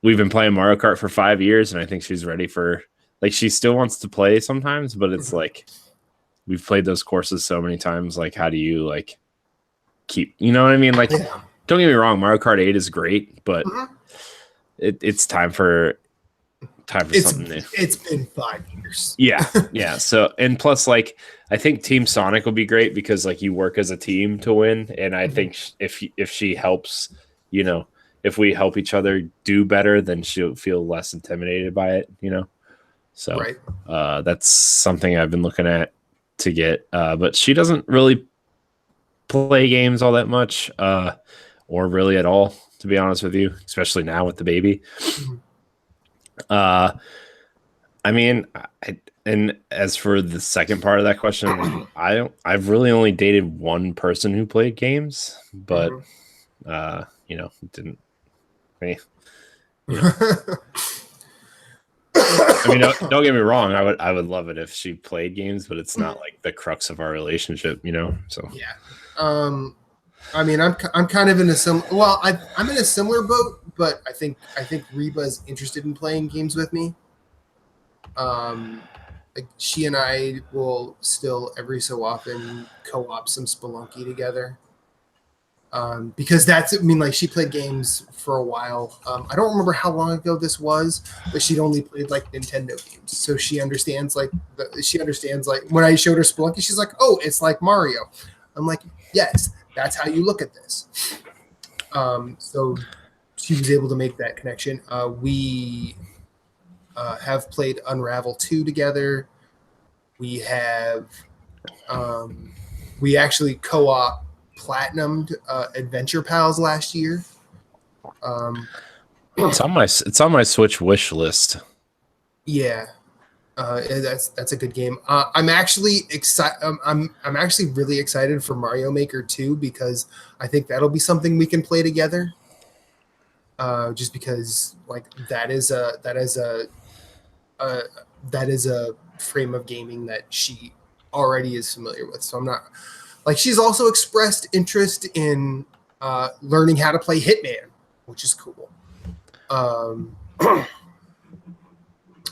we've been playing Mario Kart for 5 years, and I think she's ready for she still wants to play sometimes, but it's we've played those courses so many times. How do you keep, you know what I mean? Don't get me wrong, Mario Kart 8 is great, but it's time for something new. It's been 5 years. Yeah. So, and plus, I think Team Sonic will be great because you work as a team to win, and I think if she helps, if we help each other do better, then she'll feel less intimidated by it. So that's something I've been looking at to get. But she doesn't really play games all that much, or really at all, to be honest with you, especially now with the baby. I mean, and as for the second part of that question, I've really only dated one person who played games, but didn't. I mean, don't get me wrong. I would love it if she played games, but it's not the crux of our relationship, So yeah. I mean, I'm kind of in a I'm in a similar boat, but I think Reba's interested in playing games with me. She and I will still every so often co-op some Spelunky together. Because she played games for a while. I don't remember how long ago this was, but she'd only played Nintendo games, so she understands when I showed her Spelunky, she's like, "Oh, it's like Mario." I'm like, "Yes, that's how you look at this." So she was able to make that connection. We have played Unravel 2 together. We have we actually co-op platinumed Adventure Pals last year. It's on my Switch wish list. Yeah, that's a good game. I'm actually excited. I'm actually really excited for Mario Maker 2 because I think that'll be something we can play together. Just because that is a frame of gaming that she already is familiar with. So I'm not she's also expressed interest in learning how to play Hitman, which is cool.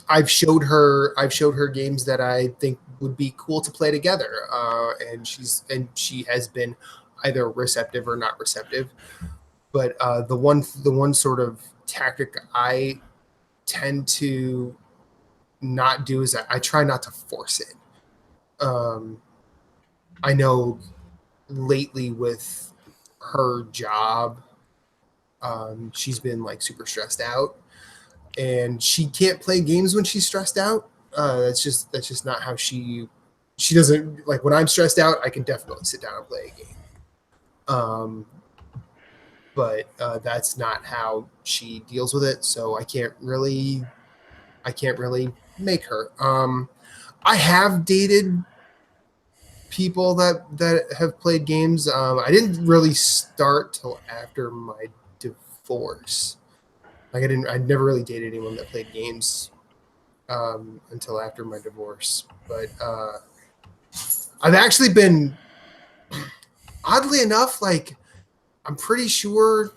I've showed her games that I think would be cool to play together, and she has been either receptive or not receptive. But the one sort of tactic I tend to not do is I try not to force it. I know lately with her job, she's been like super stressed out, and she can't play games when she's stressed out. That's just not how she doesn't like. When I'm stressed out, I can definitely sit down and play a game. But that's not how she deals with it. So I can't really make her. I have dated people that have played games. I didn't really start till after my divorce. Like I never really dated anyone that played games until after my divorce. But I've actually been, oddly enough, like I'm pretty sure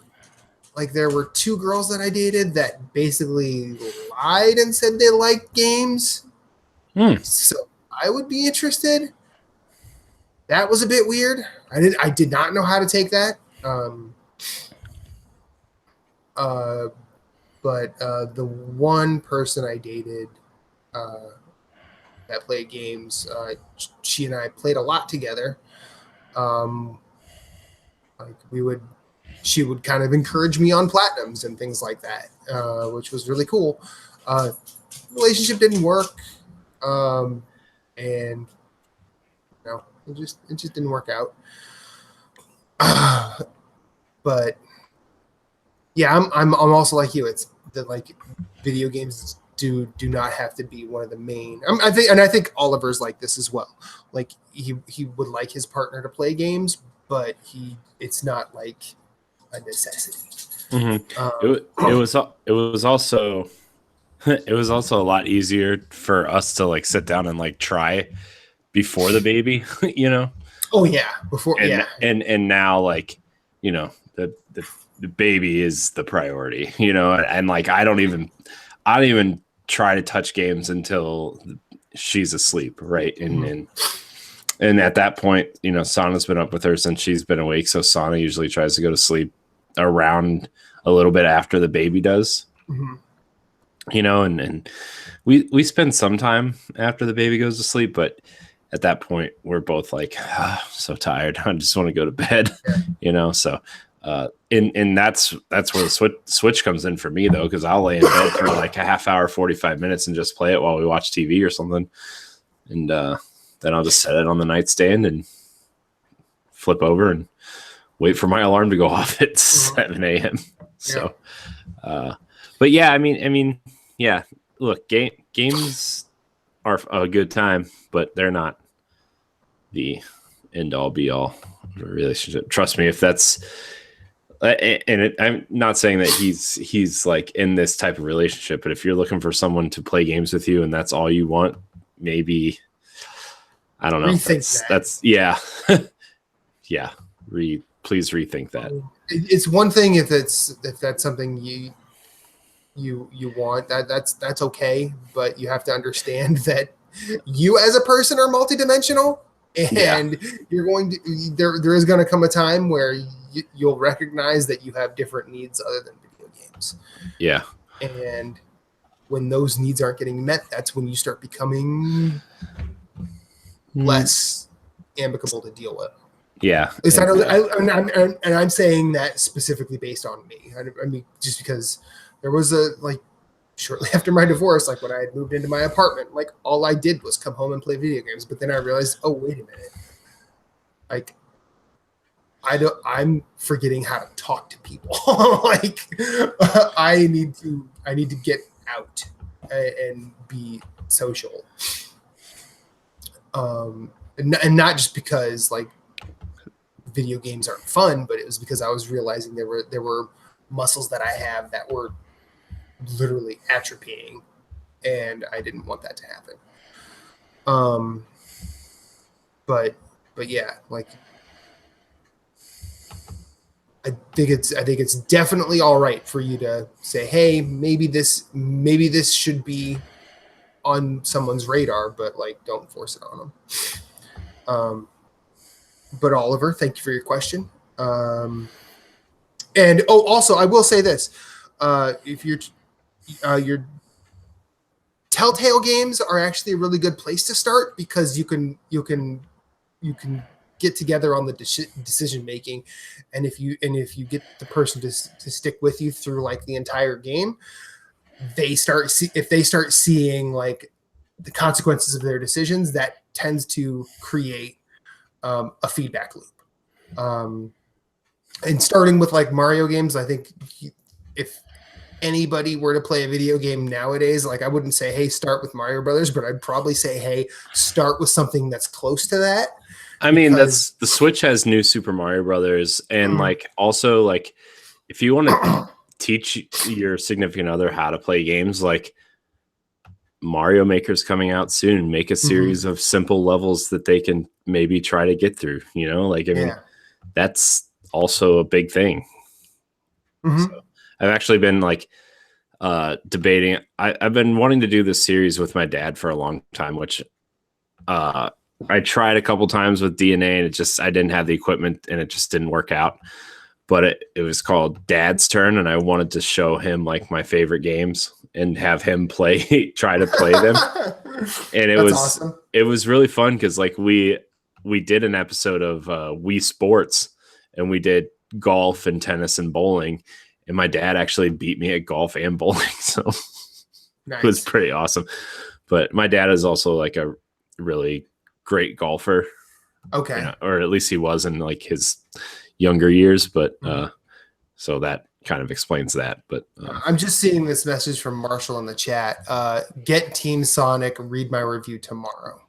like there were 2 girls that I dated that basically lied and said they liked games. So I would be interested. That was a bit weird. I did not know how to take that. But the one person I dated that played games, she and I played a lot together. Like she would kind of encourage me on platinums and things like that, which was really cool. Relationship didn't work, and it just didn't work out. But yeah, I'm also like you. It's that like video games do not have to be one of the main. I think Oliver's like this as well. Like he would like his partner to play games, but it's not like a necessity. Mm-hmm. It was also it was also a lot easier for us to like sit down and like try before the baby, you know. Oh yeah, before and now like the baby is the priority, and like I don't even try to touch games until she's asleep, right? And at that point, Sana's been up with her since she's been awake, so Sana usually tries to go to sleep around a little bit after the baby does. Mm-hmm. And we spend some time after the baby goes to sleep, but at that point we're both like so tired, I just want to go to bed. So and that's where the switch comes in for me though, because I'll lay in bed for like a half hour, 45 minutes and just play it while we watch TV or something, and then I'll just set it on the nightstand and flip over and wait for my alarm to go off at 7 a.m. So but yeah, I mean yeah, look, games are a good time, but they're not the end all be all of a relationship. Trust me, if that's I'm not saying that he's like in this type of relationship, but if you're looking for someone to play games with you and that's all you want, maybe I don't know. That's yeah. Yeah. Please rethink that. It's one thing if that's something you want, that's okay, but you have to understand that you as a person are multidimensional, and you're going to there is going to come a time where you'll recognize that you have different needs other than video games. Yeah. And when those needs aren't getting met, that's when you start becoming less amicable to deal with. Yeah. And I'm saying that specifically based on me. I mean, just because there was shortly after my divorce, like when I had moved into my apartment, like all I did was come home and play video games. But then I realized, oh, wait a minute. Like I'm forgetting how to talk to people. Like I need to get out and be social. And not just because like video games aren't fun, but it was because I was realizing there were muscles that I have that were literally atrophying, and I didn't want that to happen. But yeah, like I think it's definitely all right for you to say, hey, maybe this should be on someone's radar, but like don't force it on them. But Oliver, thank you for your question. And also I will say this: if your Telltale games are actually a really good place to start, because you can get together on the decision making, and if you get the person to stick with you through like the entire game, if they start seeing like the consequences of their decisions, that tends to create a feedback loop. And starting with like Mario games, I think if anybody were to play a video game nowadays, like I wouldn't say, hey, start with Mario Brothers, but I'd probably say, hey, start with something that's close to that. I mean, that's the Switch has new Super Mario Brothers, and like also like if you want to teach your significant other how to play games, like Mario Maker's coming out soon. Make a series of simple levels that they can maybe try to get through. You know, like I mean, that's also a big thing. So I've actually been like debating. I've been wanting to do this series with my dad for a long time, which I tried a couple times with DNA, and I didn't have the equipment, and it just didn't work out. But it was called Dad's Turn, and I wanted to show him like my favorite games and have him try to play them. And it was really fun because like we did an episode of Wii Sports, and we did golf and tennis and bowling. And my dad actually beat me at golf and bowling. So It was pretty awesome. But my dad is also like a really great golfer. Okay. You know, or at least he was in like his younger years. But so that kind of explains that. But I'm just seeing this message from Marshall in the chat. Get Team Sonic, read my review tomorrow.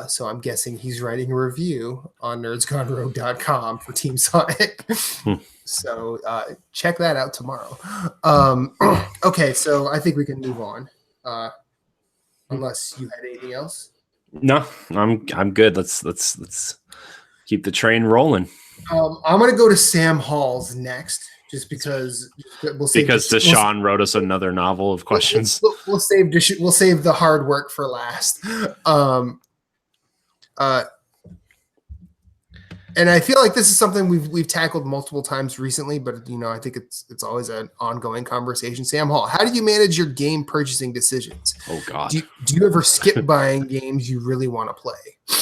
So I'm guessing he's writing a review on nerdsgonerogue.com for Team Sonic. So check that out tomorrow. Okay, so I think we can move on. Unless you had anything else. No, I'm good. Let's keep the train rolling. I'm gonna go to Sam Halls next, just because Deshaun wrote us another novel of questions. We'll save the hard work for last. And I feel like this is something we've tackled multiple times recently, but I think it's always an ongoing conversation. Sam Hall, how do you manage your game purchasing decisions? Oh God, do you ever skip buying games you really want to play?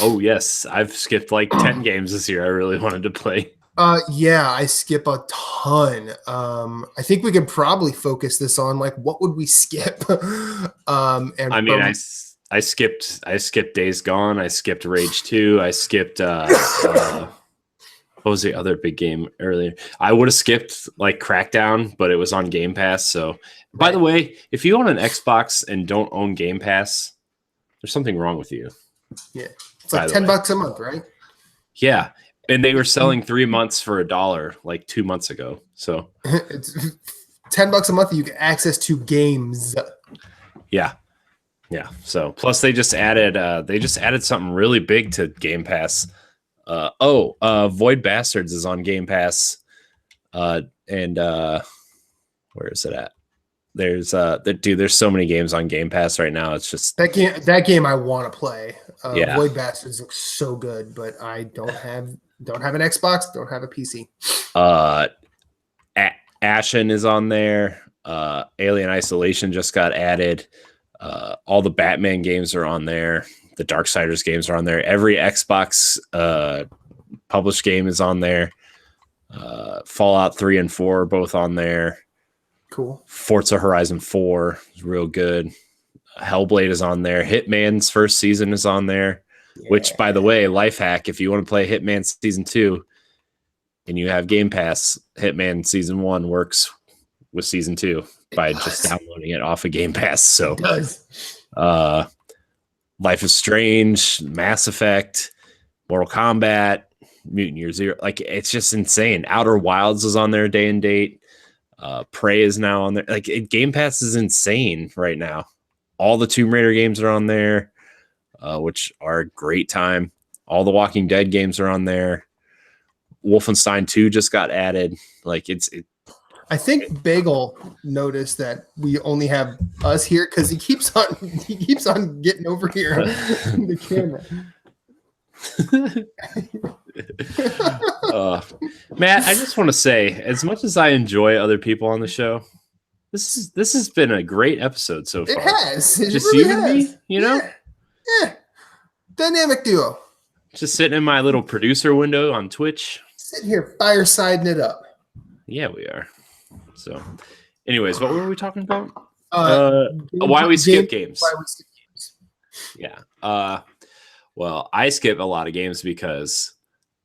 Oh yes, I've skipped like 10 games this year I really wanted to play. Yeah, I skip a ton. I think we could probably focus this on like what would we skip? I skipped Days Gone. I skipped Rage 2. I skipped what was the other big game earlier? I would have skipped like Crackdown, but it was on Game Pass. So, by the way, if you own an Xbox and don't own Game Pass, there's something wrong with you. Yeah, it's like $10 a month, right? Yeah, and they were selling 3 months for $1 like 2 months ago. So it's $10 a month. You get access to games. Yeah. So plus they just added something really big to Game Pass. Void Bastards is on Game Pass. Where is it at? There's so many games on Game Pass right now. It's just that game I want to play. Yeah. Void Bastards looks so good, but I don't have an Xbox, don't have a PC. Ashen is on there. Alien Isolation just got added. All the Batman games are on there. The Darksiders games are on there. Every Xbox published game is on there. Fallout 3 and 4 are both on there. Cool. Forza Horizon 4 is real good. Hellblade is on there. Hitman's first season is on there. Yeah. Which, by the way, life hack, if you want to play Hitman Season 2 and you have Game Pass, Hitman Season 1 works with Season 2 by just downloading it off of Game Pass. So it does. Life is Strange, Mass Effect, Mortal Kombat, Mutant Year Zero. Like, it's just insane. Outer Wilds is on there day and date. Prey is now on there. Like, Game Pass is insane right now. All the Tomb Raider games are on there, which are a great time. All the Walking Dead games are on there. Wolfenstein 2 just got added. Like, I think Bagel noticed that we only have us here because he keeps on getting over here in the camera. Matt, I just want to say, as much as I enjoy other people on the show, this has been a great episode so far. It has. Just really you and me, you know? Yeah. Dynamic duo. Just sitting in my little producer window on Twitch. Sitting here firesiding it up. Yeah, we are. So, anyways, what were we talking about? Why we skip games. Why we skip games. Yeah. Well, I skip a lot of games because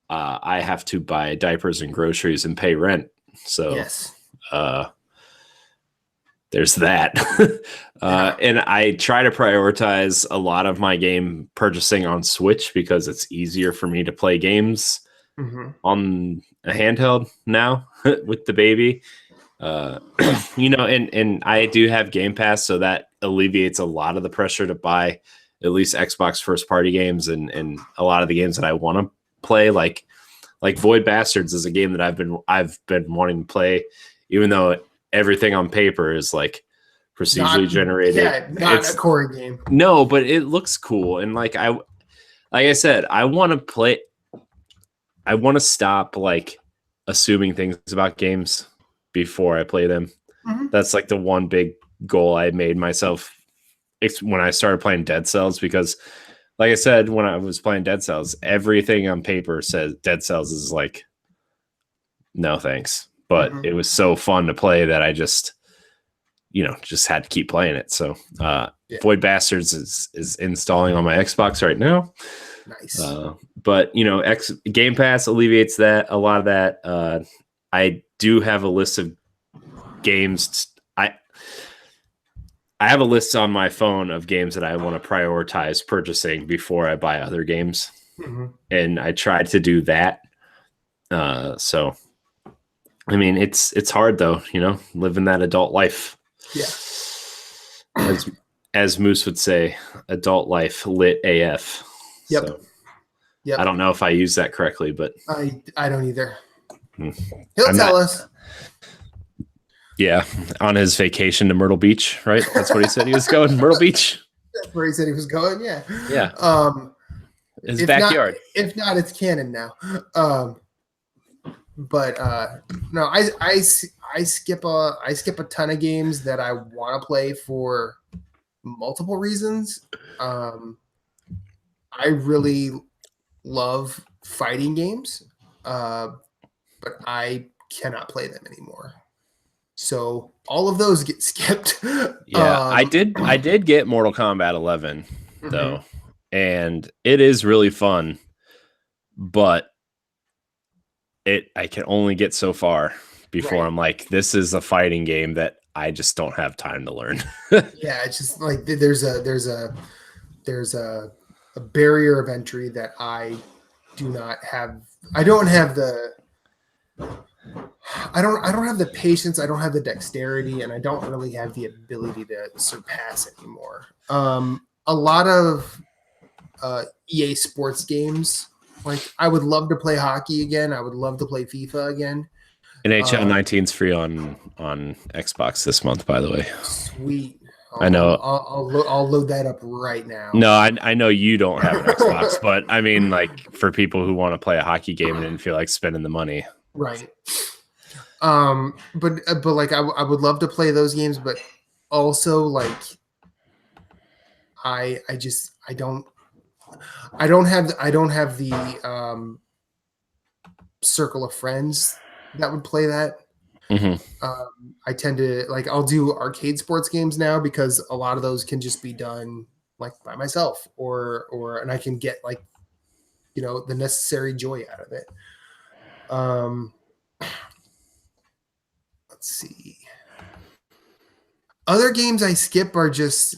I have to buy diapers and groceries and pay rent. So, yes. There's that. And I try to prioritize a lot of my game purchasing on Switch because it's easier for me to play games on a handheld now with the baby. And I do have Game Pass, so that alleviates a lot of the pressure to buy at least Xbox first party games and a lot of the games that I want to play, like Void Bastards is a game that I've been wanting to play, even though everything on paper is like procedurally generated. Yeah, not a core game. No, but it looks cool. And like I said, I want to stop like assuming things about games before I play them. That's like the one big goal I made myself when I started playing Dead Cells, because like I said, when I was playing Dead Cells, everything on paper says Dead Cells is like, no thanks. But it was so fun to play that I just had to keep playing it. So Void Bastards is installing on my Xbox right now. Nice. But Game Pass alleviates that, a lot of that. I do have a list of games. I have a list on my phone of games that I want to prioritize purchasing before I buy other games. And I tried to do that. So I mean, it's hard though, living that adult life. Yeah. As Moose would say, adult life lit AF. Yep. So, yep. I don't know if I use that correctly, but I don't either. He'll tell us. Yeah, on his vacation to Myrtle Beach, right? That's what he said he was going. Myrtle Beach. That's where he said he was going. Yeah. Yeah. His backyard. If not, it's canon now. But no, I skip a ton of games that I want to play for multiple reasons. I really love fighting games, but I cannot play them anymore. So all of those get skipped. Yeah, I did get Mortal Kombat 11 though, and it is really fun, but I can only get so far before I'm like, this is a fighting game that I just don't have time to learn. Yeah, it's just like there's a barrier of entry that I do not have. I don't have the patience, I don't have the dexterity, and I don't really have the ability to surpass anymore. A lot of EA Sports games, like I would love to play hockey again. I would love to play FIFA again. NHL 19 is free on Xbox this month, by the way. Sweet. I know. I'll load that up right now. No, I know you don't have an Xbox, but I mean, like for people who want to play a hockey game and didn't feel like spending the money, right? But like I would love to play those games, but also like I don't have the circle of friends that would play that. I tend to I'll do arcade sports games now because a lot of those can just be done like by myself and I can get the necessary joy out of it. Let's see. Other games I skip are just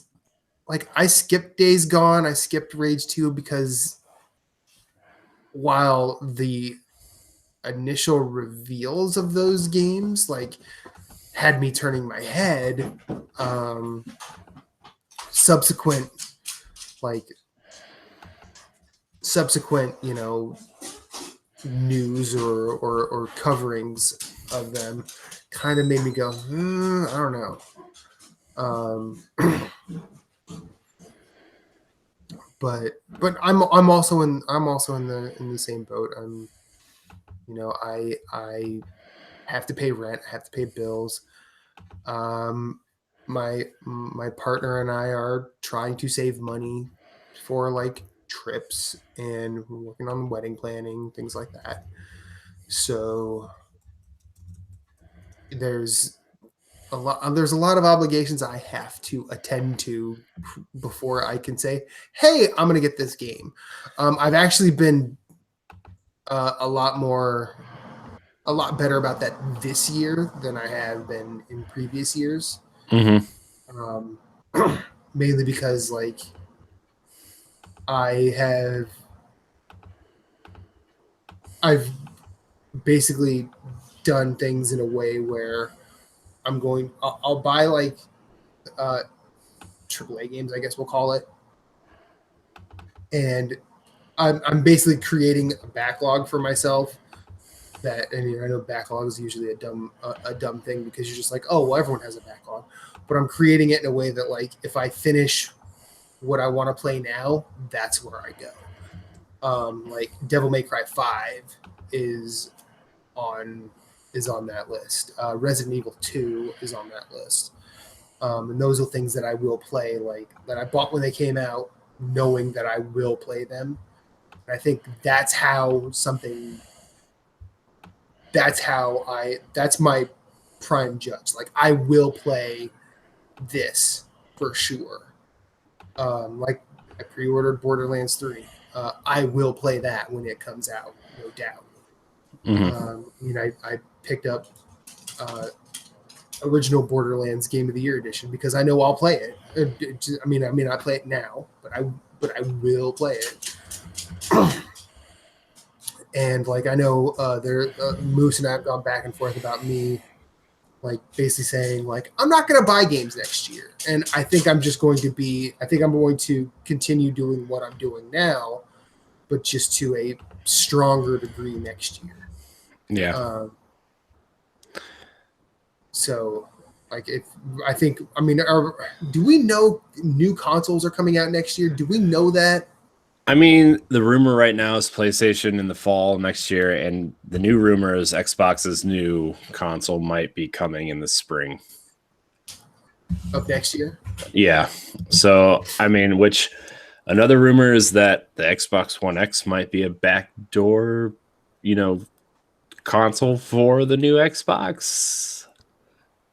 I skipped Days Gone. I skipped Rage 2 because while the initial reveals of those games had me turning my head, subsequent news or coverings of them kind of made me go, I don't know. But I'm also in the same boat. I have to pay rent. I have to pay bills. My partner and I are trying to save money for trips, and we're working on wedding planning, things like that. So there's there's a lot of obligations I have to attend to before I can say, hey, I'm going to get this game. I've actually been a lot better about that this year than I have been in previous years. Mm-hmm. Mainly because like I've basically done things in a way where I'll buy like AAA games, I guess we'll call it, and I'm basically creating a backlog for myself. That, and I know backlog is usually a dumb thing because you're just like, oh well, everyone has a backlog, but I'm creating it in a way that like if I finish what I want to play now, that's where I go. Like Devil May Cry 5 is on that list. Resident Evil 2 is on that list. And those are things that I will play, like that I bought when they came out, knowing that I will play them. And I think that's my prime judge. Like I will play this for sure. Like I pre-ordered Borderlands 3. I will play that when it comes out, no doubt. Mm-hmm. I picked up original Borderlands Game of the Year edition because I know I'll play it. I mean, I play it now, but I will play it. And like I know Moose and I have gone back and forth about me, like basically saying like I'm not going to buy games next year, and I think I'm going to continue doing what I'm doing now, but just to a stronger degree next year. Yeah. So, like, do we know new consoles are coming out next year? Do we know that? I mean, the rumor right now is PlayStation in the fall next year, and the new rumor is Xbox's new console might be coming in the spring of next year. Yeah. So, I mean, which another rumor is that the Xbox One X might be a backdoor, console for the new Xbox.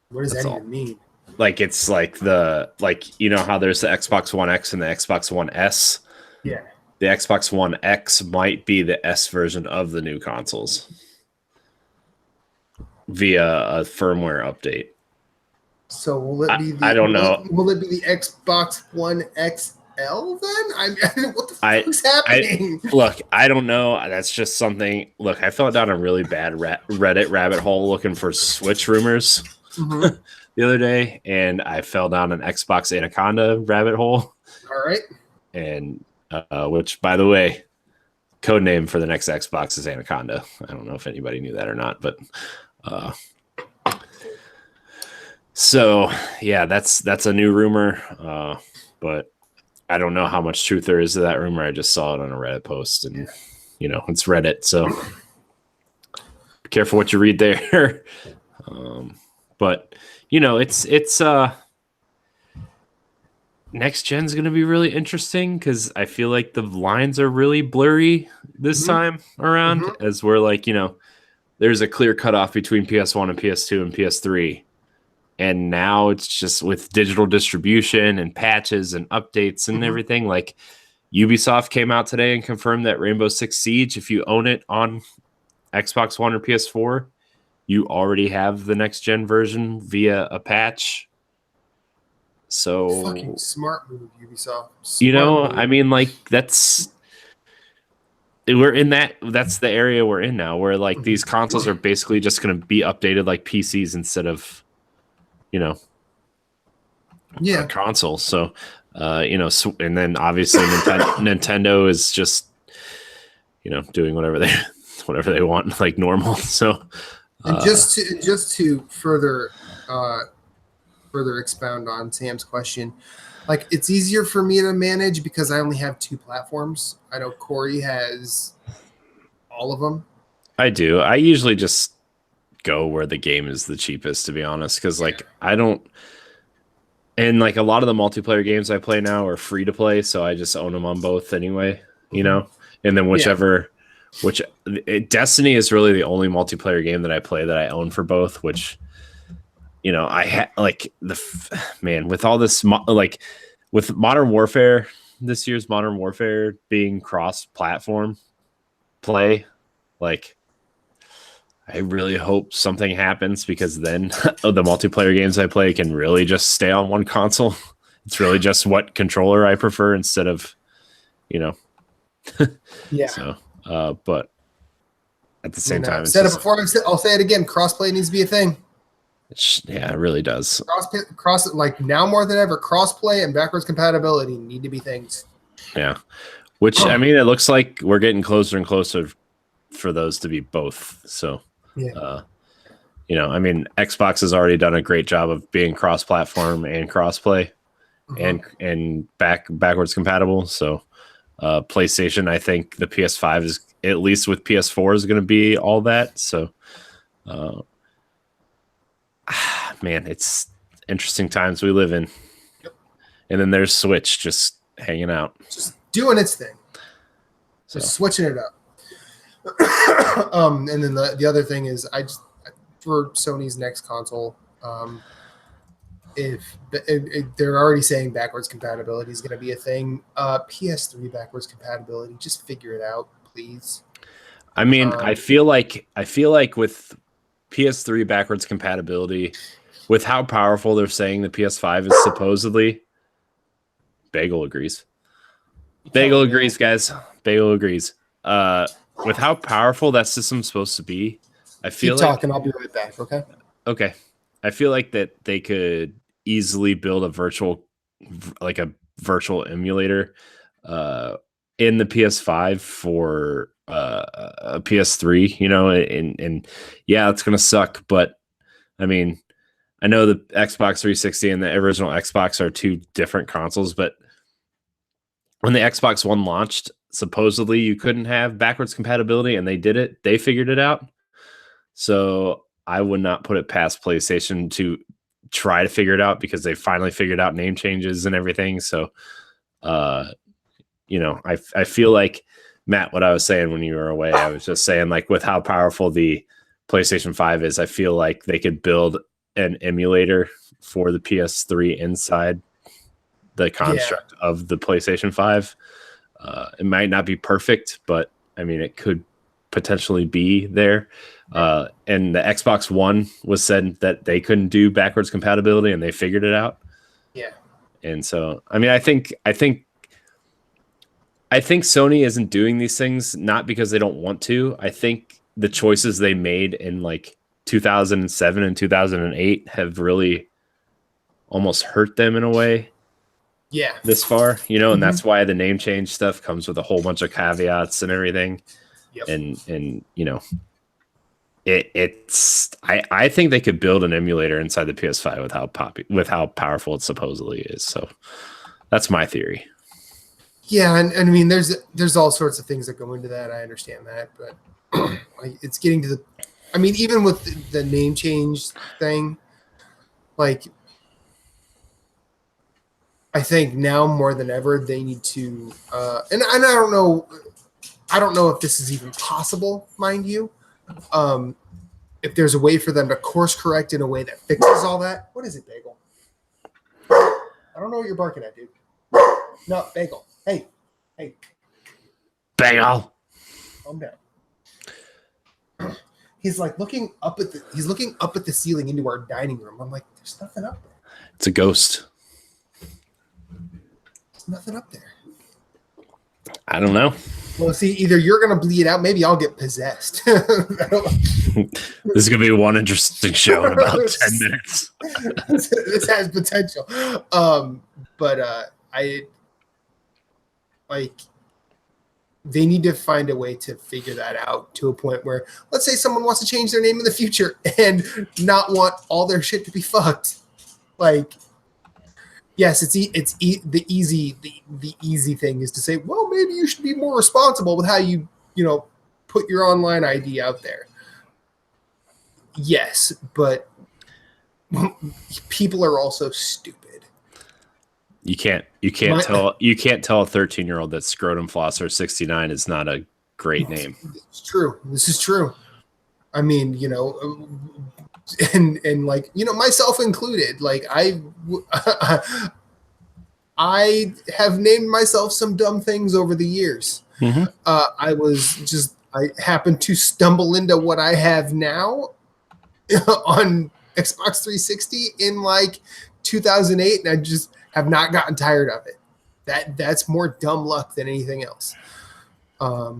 What does that even mean? Like it's like how there's the Xbox One X and the Xbox One S. Yeah. The Xbox One X might be the S version of the new consoles via a firmware update. So will it be I don't know. Will it be the Xbox One XL then? I mean, what the fuck is happening? Look, I don't know. That's just something. Look, I fell down a really bad Reddit rabbit hole looking for Switch rumors the other day, and I fell down an Xbox Anaconda rabbit hole. All right. And which, by the way, code name for the next Xbox is Anaconda. I don't know if anybody knew that or not, but so yeah, that's a new rumor. But I don't know how much truth there is to that rumor. I just saw it on a Reddit post, and it's Reddit, so be careful what you read there. But it's next gen is going to be really interesting because I feel like the lines are really blurry this time around, as we're like, there's a clear cutoff between PS1 and PS2 and PS3. And now it's just with digital distribution and patches and updates and everything. Like Ubisoft came out today and confirmed that Rainbow Six Siege, if you own it on Xbox One or PS4, you already have the next gen version via a patch. So fucking smart move, Ubisoft. I mean, like that's the area we're in now, where like these consoles are basically just going to be updated like PCs instead of, a console. So, and then obviously Nintendo is just, doing whatever they want, like normal. So, and just to further expound on Sam's question, like it's easier for me to manage because I only have 2 platforms. I know Corey has all of them. I do. I usually just go where the game is the cheapest, to be honest, because like I don't, and like a lot of the multiplayer games I play now are free to play, so I just own them on both anyway. you know, and then Destiny is really the only multiplayer game that I play that I own for both, which, you know, with all this, like with Modern Warfare, this year's Modern Warfare being cross-platform play, like, I really hope something happens, because then the multiplayer games I play can really just stay on one console. It's really just what controller I prefer instead of, you know. Yeah. So, but at the same time, I've said it before. I'll say it again. Crossplay needs to be a thing. Yeah, it really does. Cross, like now more than ever, crossplay and backwards compatibility need to be things. Yeah. Which, I mean, it looks like we're getting closer and closer for those to be both. So, yeah. You know, I mean, Xbox has already done a great job of being cross-platform and cross-play and backwards compatible. So, PlayStation, I think the PS5 is, at least with PS4, is going to be all that. So, man, it's interesting times we live in. Yep. And then there's Switch just hanging out, just doing its thing, just switching it up. And then the other thing is, for Sony's next console, if they're already saying backwards compatibility is going to be a thing, PS3 backwards compatibility, just figure it out, please. I mean, I feel like with PS3 backwards compatibility, with how powerful they're saying the PS5 is supposedly, Bagel agrees. Bagel agrees, guys. Bagel agrees. With how powerful that system's supposed to be, I feel keep talking. I'll be right back. Okay. Okay. I feel like that they could easily build a virtual emulator in the PS5 for a PS3, you know, and yeah, it's gonna suck, but I mean, I know the Xbox 360 and the original Xbox are two different consoles, but when the Xbox One launched, supposedly you couldn't have backwards compatibility, and they did it. They figured it out. So I would not put it past PlayStation to try to figure it out, because they finally figured out name changes and everything. So, you know, I feel like, Matt, what I was saying when you were away, I was just saying, like, with how powerful the PlayStation 5 is, I feel like they could build an emulator for the PS3 inside the construct of the PlayStation 5. It might not be perfect, but I mean, it could potentially be there. And the Xbox One was said that they couldn't do backwards compatibility, and they figured it out. Yeah. And so, I mean, I think Sony isn't doing these things not because they don't want to. I think the choices they made in like 2007 and 2008 have really almost hurt them in a way. Yeah. This far, you know, and that's why the name change stuff comes with a whole bunch of caveats and everything. Yep. And you know, I think they could build an emulator inside the PS5 with how powerful it supposedly is. So that's my theory. Yeah, and I mean, there's all sorts of things that go into that. I understand that, but it's getting to the. I mean, even with the name change thing, like, I think now more than ever they need to. And I don't know. I don't know if this is even possible, mind you. If there's a way for them to course correct in a way that fixes all that. What is it, Bagel? I don't know what you're barking at, dude. No, Bagel. Hey. Bagel. Calm down. He's like looking up at the ceiling into our dining room. I'm like, there's nothing up there. It's a ghost. There's nothing up there. I don't know. Well, see, either you're gonna bleed out, maybe I'll get possessed. This is gonna be one interesting show in about 10 minutes. This has potential. But I like they need to find a way to figure that out to a point where, let's say someone wants to change their name in the future and not want all their shit to be fucked. Like, yes, the easy thing is to say, well, maybe you should be more responsible with how you put your online ID out there. Yes, but people are also stupid. You can't tell a 13-year-old that Scrotum Flosser 69 is not a great name. It's true. This is true. I mean, and like, myself included, like I have named myself some dumb things over the years. Mm-hmm. I happened to stumble into what I have now on Xbox 360 in like 2008, and I just have not gotten tired of it. That's more dumb luck than anything else. I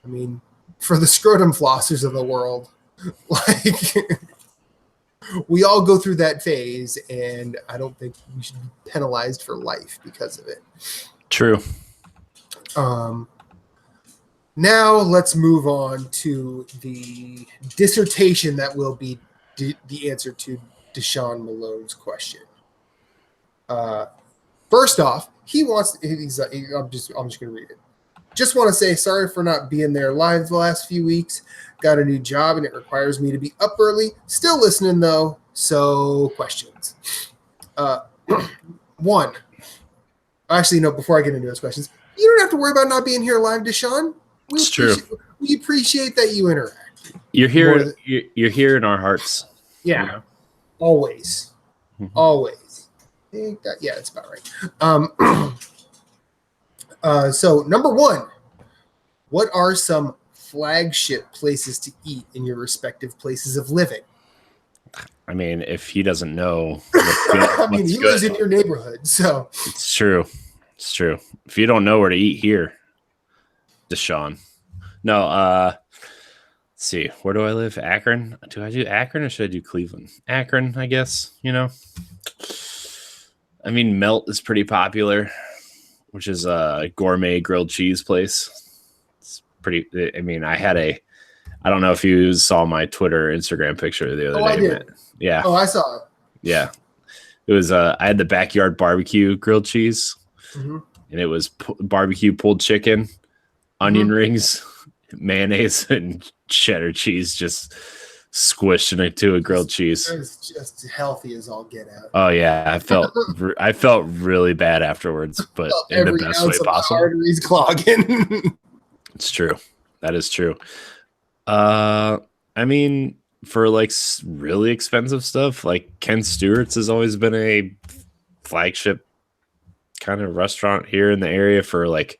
mean, for the Scrotum Flossers of the world, like we all go through that phase, and I don't think we should be penalized for life because of it. True. Now let's move on to the dissertation that will be the answer to Deshaun Malone's question. First off, I'm just going to read it. Just want to say sorry for not being there live the last few weeks. Got a new job and it requires me to be up early. Still listening though. So questions. One. Actually, no, before I get into those questions, you don't have to worry about not being here live, Deshaun. It's true. We appreciate that you interact. You're here. You're here in our hearts. Yeah. Always. Mm-hmm. Always. Yeah, that's about right. So number one, what are some flagship places to eat in your respective places of living? I mean, if he doesn't know, he lives in your neighborhood, so it's true. It's true. If you don't know where to eat here, Deshaun. No, let's see. Where do I live? Akron. Do I do Akron or should I do Cleveland? Akron, I guess. I mean, Melt is pretty popular, which is a gourmet grilled cheese place. It's pretty. I mean, I don't know if you saw my Twitter, Instagram picture the other day. I did. Yeah. Oh, I saw it. Yeah. It was. I had the backyard barbecue grilled cheese, mm-hmm. and it was barbecue pulled chicken, onion mm-hmm. rings, mayonnaise, and cheddar cheese just squished into a grilled cheese. It was just healthy as all get out. Oh yeah, I felt really bad afterwards, but in the best way possible. Arteries clogging. It's true. That is true. I mean, for like really expensive stuff, like Ken Stewart's has always been a flagship kind of restaurant here in the area for like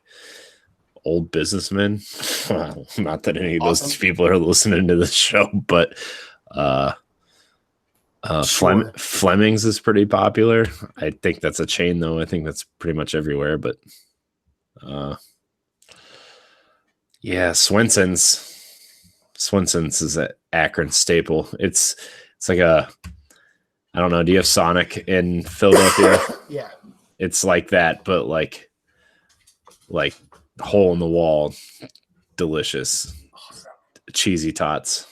old businessmen. Well, not that any of those people are listening to this show, but sure. Fleming's is pretty popular. I think that's a chain though. I think that's pretty much everywhere, but yeah, Swenson's is an Akron staple. It's like I don't know. Do you have Sonic in Philadelphia? Yeah. It's like that, but like hole in the wall, delicious, awesome. Cheesy tots.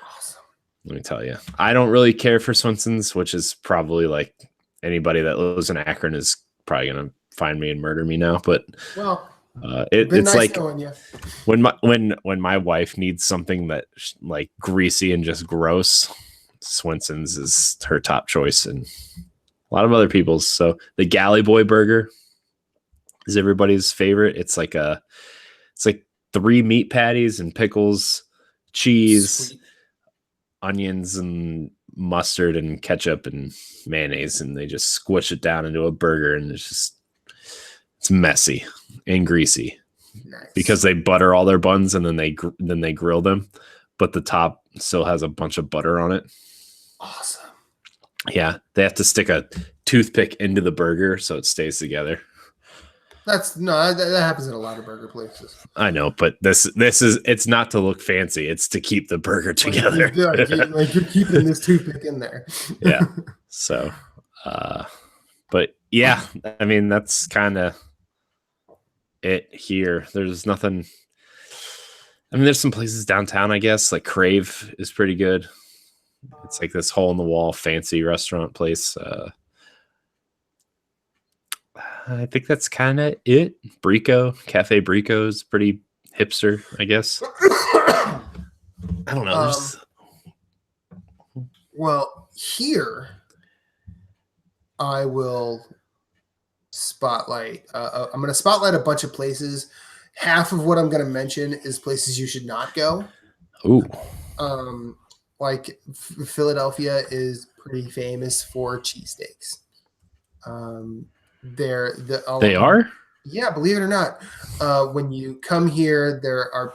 Awesome. Let me tell you, I don't really care for Swenson's, which is probably like anybody that lives in Akron is probably gonna find me and murder me now. But it's nice like when my wife needs something that like greasy and just gross, Swenson's is her top choice, and a lot of other people's. So the Galley Boy burger is everybody's favorite. It's like 3 meat patties and pickles, cheese, sweet, onions, and mustard and ketchup and mayonnaise, and they just squish it down into a burger, and it's messy and greasy. Nice. Because they butter all their buns and then they grill them, but the top still has a bunch of butter on it. Awesome. Yeah, they have to stick a toothpick into the burger so it stays together. That happens in a lot of burger places. I know, but this is, it's not to look fancy. It's to keep the burger together. Like you're keeping this toothpick in there. Yeah. So, but yeah, I mean, that's kind of it here. There's nothing. I mean, there's some places downtown, I guess, like Crave is pretty good. It's like this hole in the wall, fancy restaurant place. I think that's kind of it. Cafe Brico is pretty hipster, I guess. I don't know. Well, here I will spotlight. I'm going to spotlight a bunch of places. Half of what I'm going to mention is places you should not go. Ooh. Like Philadelphia is pretty famous for cheesesteaks. They are? Yeah, believe it or not. When you come here, there are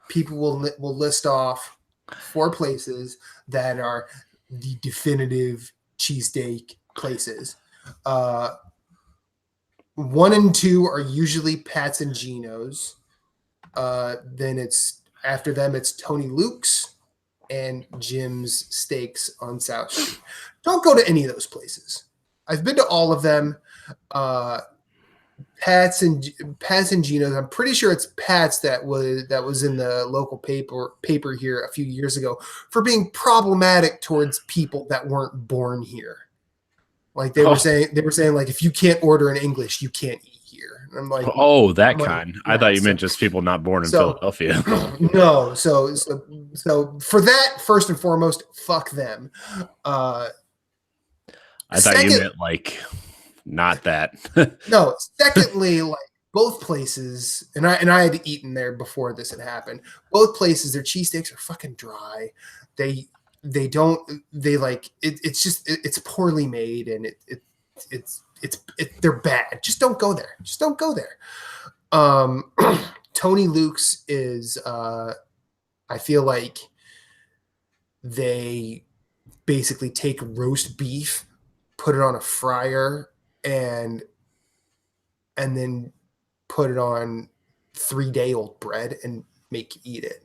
people will list off 4 places that are the definitive cheesesteak places. 1 and 2 are usually Pat's and Geno's. Then after them, it's Tony Luke's and Jim's Steaks on South Street. Don't go to any of those places. I've been to all of them. Pat's and Geno's. I'm pretty sure it's Pat's that was in the local paper here a few years ago for being problematic towards people that weren't born here. Like they were saying like if you can't order in English, you can't eat here. And I'm like, kind. I thought you meant just people not born in Philadelphia. No, so for that, first and foremost, fuck them. I thought you meant like not that. No, secondly, like both places, and I had eaten there before this had happened. Both places, their cheesesteaks are fucking dry. They like it's just it's poorly made and they're bad. Just don't go there. Tony Luke's is I feel like they basically take roast beef, put it on a fryer, and then put it on 3-day-old bread and make you eat it.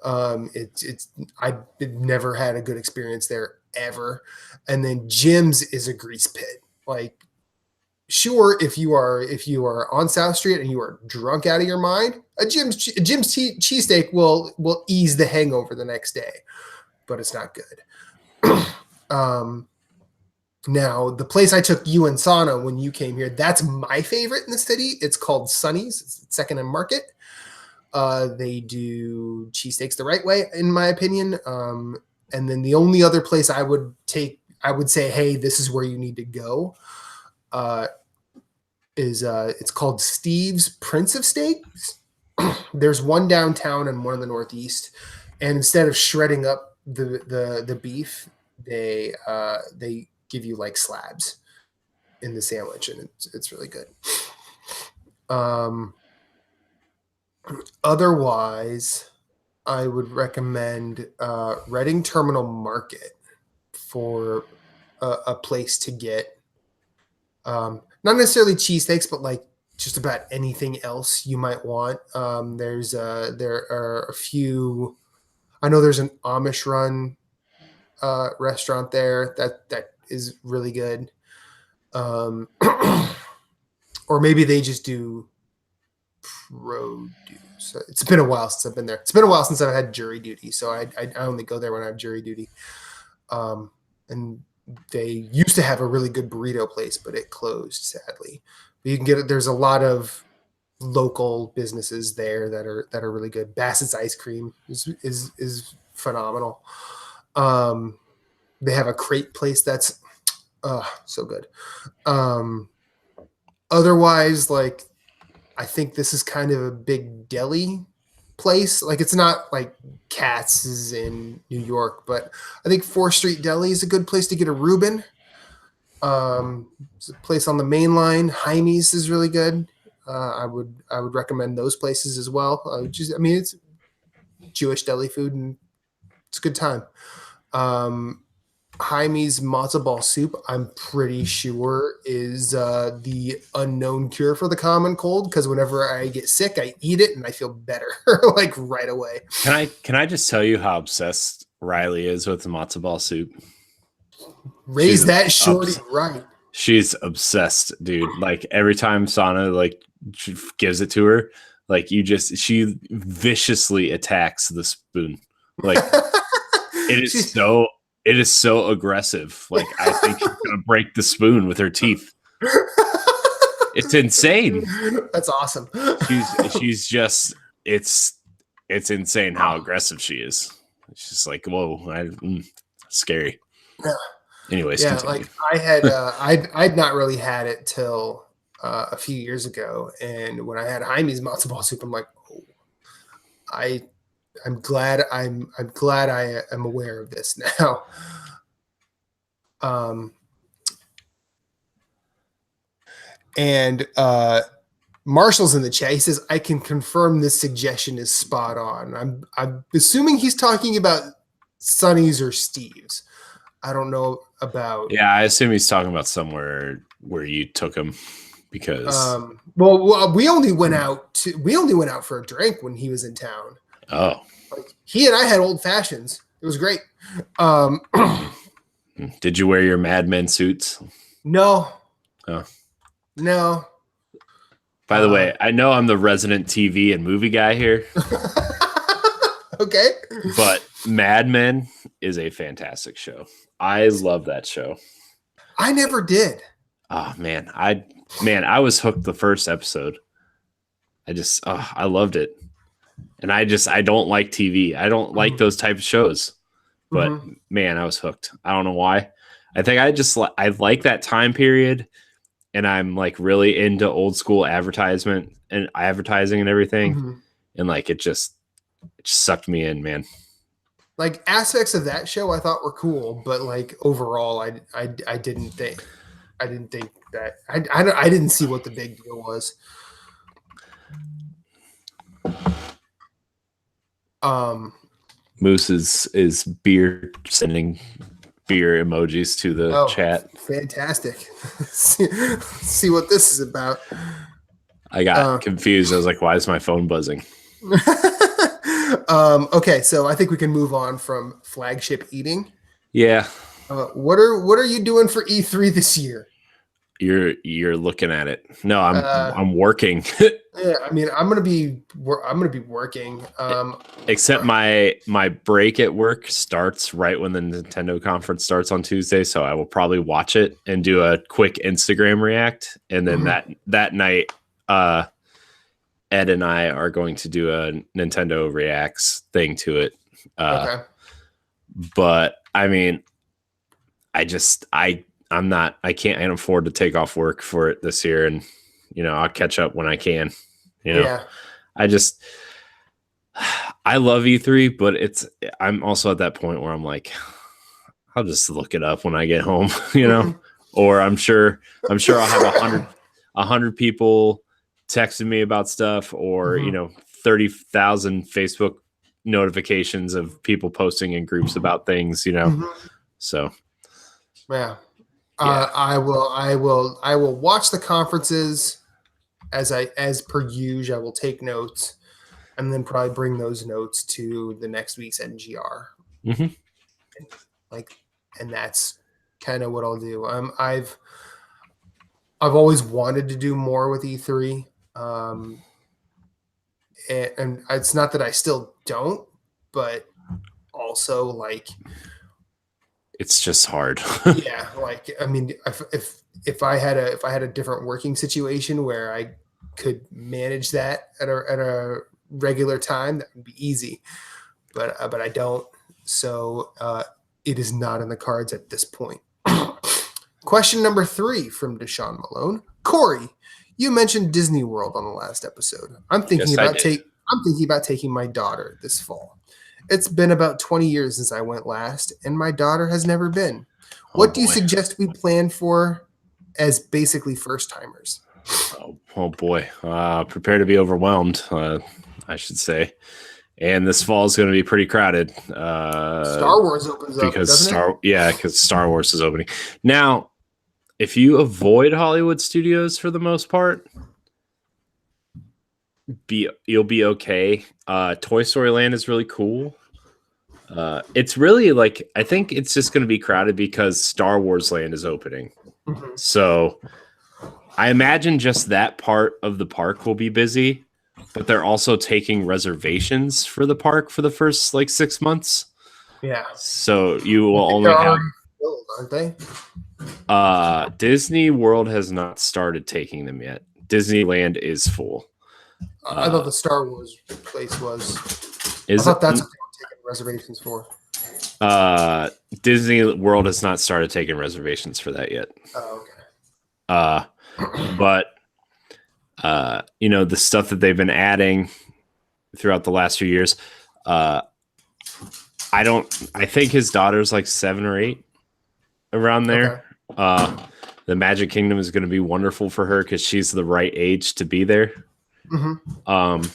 I've never had a good experience there ever. And then Jim's is a grease pit. Like, sure, if you are on South Street and you are drunk out of your mind, a Jim's cheesesteak will ease the hangover the next day, but it's not good. Now, the place I took you and Sana when you came here, that's my favorite in the city. It's called Sonny's. It's Second and Market. They do cheesesteaks the right way, in my opinion. And then the only other place I would say, hey, this is where you need to go, is it's called Steve's Prince of Steaks. There's one downtown and one in the Northeast. And instead of shredding up the beef, they give you like slabs in the sandwich, and it's really good. Otherwise, I would recommend Reading Terminal Market for a place to get not necessarily cheesesteaks, but like just about anything else you might want. There are a few. I know there's an Amish run restaurant there that is really good. Or maybe they just do produce. It's been a while since I've been there. It's been a while since I've had jury duty, so I only go there when I have jury duty. And they used to have a really good burrito place, but it closed, sadly. But you can get it. There's a lot of local businesses there that are really good. Bassett's Ice Cream is phenomenal. They have a crepe place that's so good. Otherwise, like, I think this is kind of a big deli place. Like, it's not like Katz's in New York, but I think 4th Street Deli is a good place to get a Reuben. It's a place on the main line. Jaime's is really good. I would recommend those places as well. It's Jewish deli food and it's a good time. Jaime's matzo ball soup, I'm pretty sure, is the unknown cure for the common cold, because whenever I get sick, I eat it and I feel better like right away. Can I just tell you how obsessed Riley is with the matzo ball soup? Raise that shorty right. She's obsessed, dude. Like every time Sana gives it to her, like she viciously attacks the spoon. Like it is so aggressive. Like I think she's gonna break the spoon with her teeth. It's insane. That's awesome. It's insane how aggressive she is. It's just like, whoa, scary. Yeah. Anyways, yeah, continue. like I'd not really had it till a few years ago, and when I had Jaime's matzo ball soup, I'm like, oh, I'm glad I am aware of this now. And Marshall's in the chat. He says, I can confirm this suggestion is spot on. I'm assuming he's talking about Sonny's or Steve's. I don't know about. Yeah, I assume he's talking about somewhere where you took him because. Well, we only went out for a drink when he was in town. Oh. Like, he and I had old fashions. It was great. Did you wear your Mad Men suits? No. Oh. No. By the way, I know I'm the resident TV and movie guy here. Okay. But Mad Men is a fantastic show. I love that show. I never did. Oh man, I was hooked the first episode. I loved it. And I don't like TV. I don't like those type of shows. But man, I was hooked. I don't know why. I think I like that time period, and I'm like really into old school advertising and everything. And like it just sucked me in, man. Like aspects of that show I thought were cool, but like overall I didn't think that I didn't see what the big deal was. Moose is beer sending beer emojis to the chat. Fantastic. see what this is about. I got confused. I was like, why is my phone buzzing? Okay, so I think we can move on from flagship eating. Yeah. What are you doing for E3 this year? You're looking at it. No, I'm working. Yeah, I mean, I'm gonna be working. Except my break at work starts right when the Nintendo conference starts on Tuesday, so I will probably watch it and do a quick Instagram react, and then that night, Ed and I are going to do a Nintendo reacts thing to it. Okay. But I mean, I can't afford to take off work for it this year, and I'll catch up when I can. Yeah. I love E3, but I'm also at that point where I'm like, I'll just look it up when I get home, or I'm sure I'll have 100 people texting me about stuff, or 30,000 Facebook notifications of people posting in groups about things, So yeah. I will watch the conferences as per usual. I will take notes and then probably bring those notes to the next week's NGR. And that's kind of what I'll do. I've always wanted to do more with E3. And it's not that I still don't, but also like it's just hard. Yeah, like I mean, if I had a different working situation where I could manage that at a regular time, that would be easy. But I don't, so it is not in the cards at this point. Question number 3 from Deshaun Malone. Corey, you mentioned Disney World on the last episode. I'm thinking about taking my daughter this fall. It's been about 20 years since I went last, and my daughter has never been. What do you suggest we plan for as basically first-timers? Oh boy. Prepare to be overwhelmed, I should say. And this fall is going to be pretty crowded. Star Wars opens up, doesn't it? Because Star Wars is opening. Now, if you avoid Hollywood Studios for the most part, you'll be okay. Toy Story Land is really cool. It's really like, I think it's just going to be crowded because Star Wars Land is opening. So I imagine just that part of the park will be busy, but they're also taking reservations for the park for the first 6 months. Yeah. So you will only have filled, aren't they? Disney World has not started taking them yet. Disneyland is full. I thought the Star Wars place was. I thought that's what they were taking reservations for. Disney World has not started taking reservations for that yet. Oh, okay. But the stuff that they've been adding throughout the last few years. I think his daughter's like 7 or 8 around there. Okay. The Magic Kingdom is going to be wonderful for her because she's the right age to be there. Mm-hmm.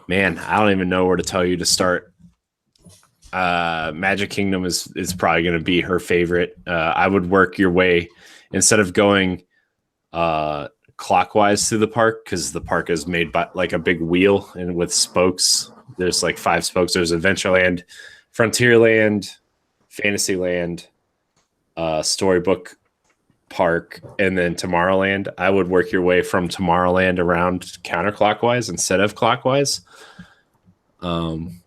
Man, I don't even know where to tell you to start. Magic Kingdom is probably going to be her favorite. I would work your way instead of going clockwise through the park, because the park is made by like a big wheel and with spokes. There's like 5 spokes. There's Adventureland, Frontierland, Fantasyland, Storybook Park, and then Tomorrowland. I would work your way from Tomorrowland around counterclockwise instead of clockwise. Man,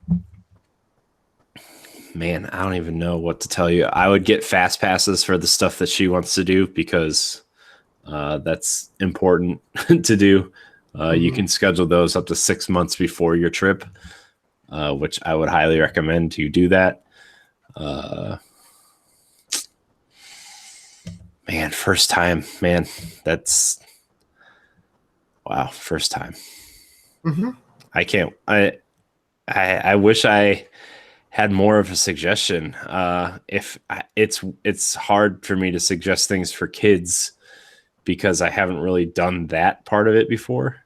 I don't even know what to tell you. I would get fast passes for the stuff that she wants to do, because that's important to do. You can schedule those up to 6 months before your trip, which I would highly recommend you do that. Man, first time, man, that's wow. First time. Mm-hmm. I wish I had more of a suggestion. It's hard for me to suggest things for kids because I haven't really done that part of it before.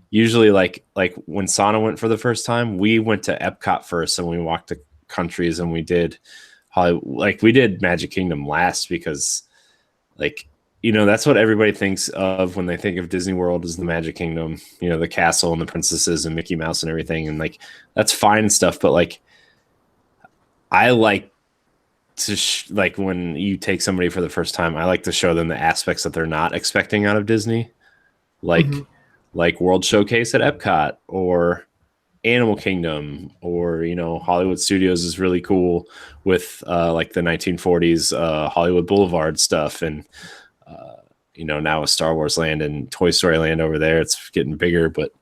Usually like when Sana went for the first time, we went to Epcot first and we walked the countries and we did Hollywood. Like we did Magic Kingdom last because that's what everybody thinks of when they think of Disney World is the Magic Kingdom, the castle and the princesses and Mickey Mouse and everything. And like, that's fine and stuff. But like, I like to when you take somebody for the first time, I like to show them the aspects that they're not expecting out of Disney. Like World Showcase at Epcot or Animal Kingdom, or Hollywood Studios is really cool with like the 1940s Hollywood Boulevard stuff, and now with Star Wars Land and Toy Story Land over there, it's getting bigger. But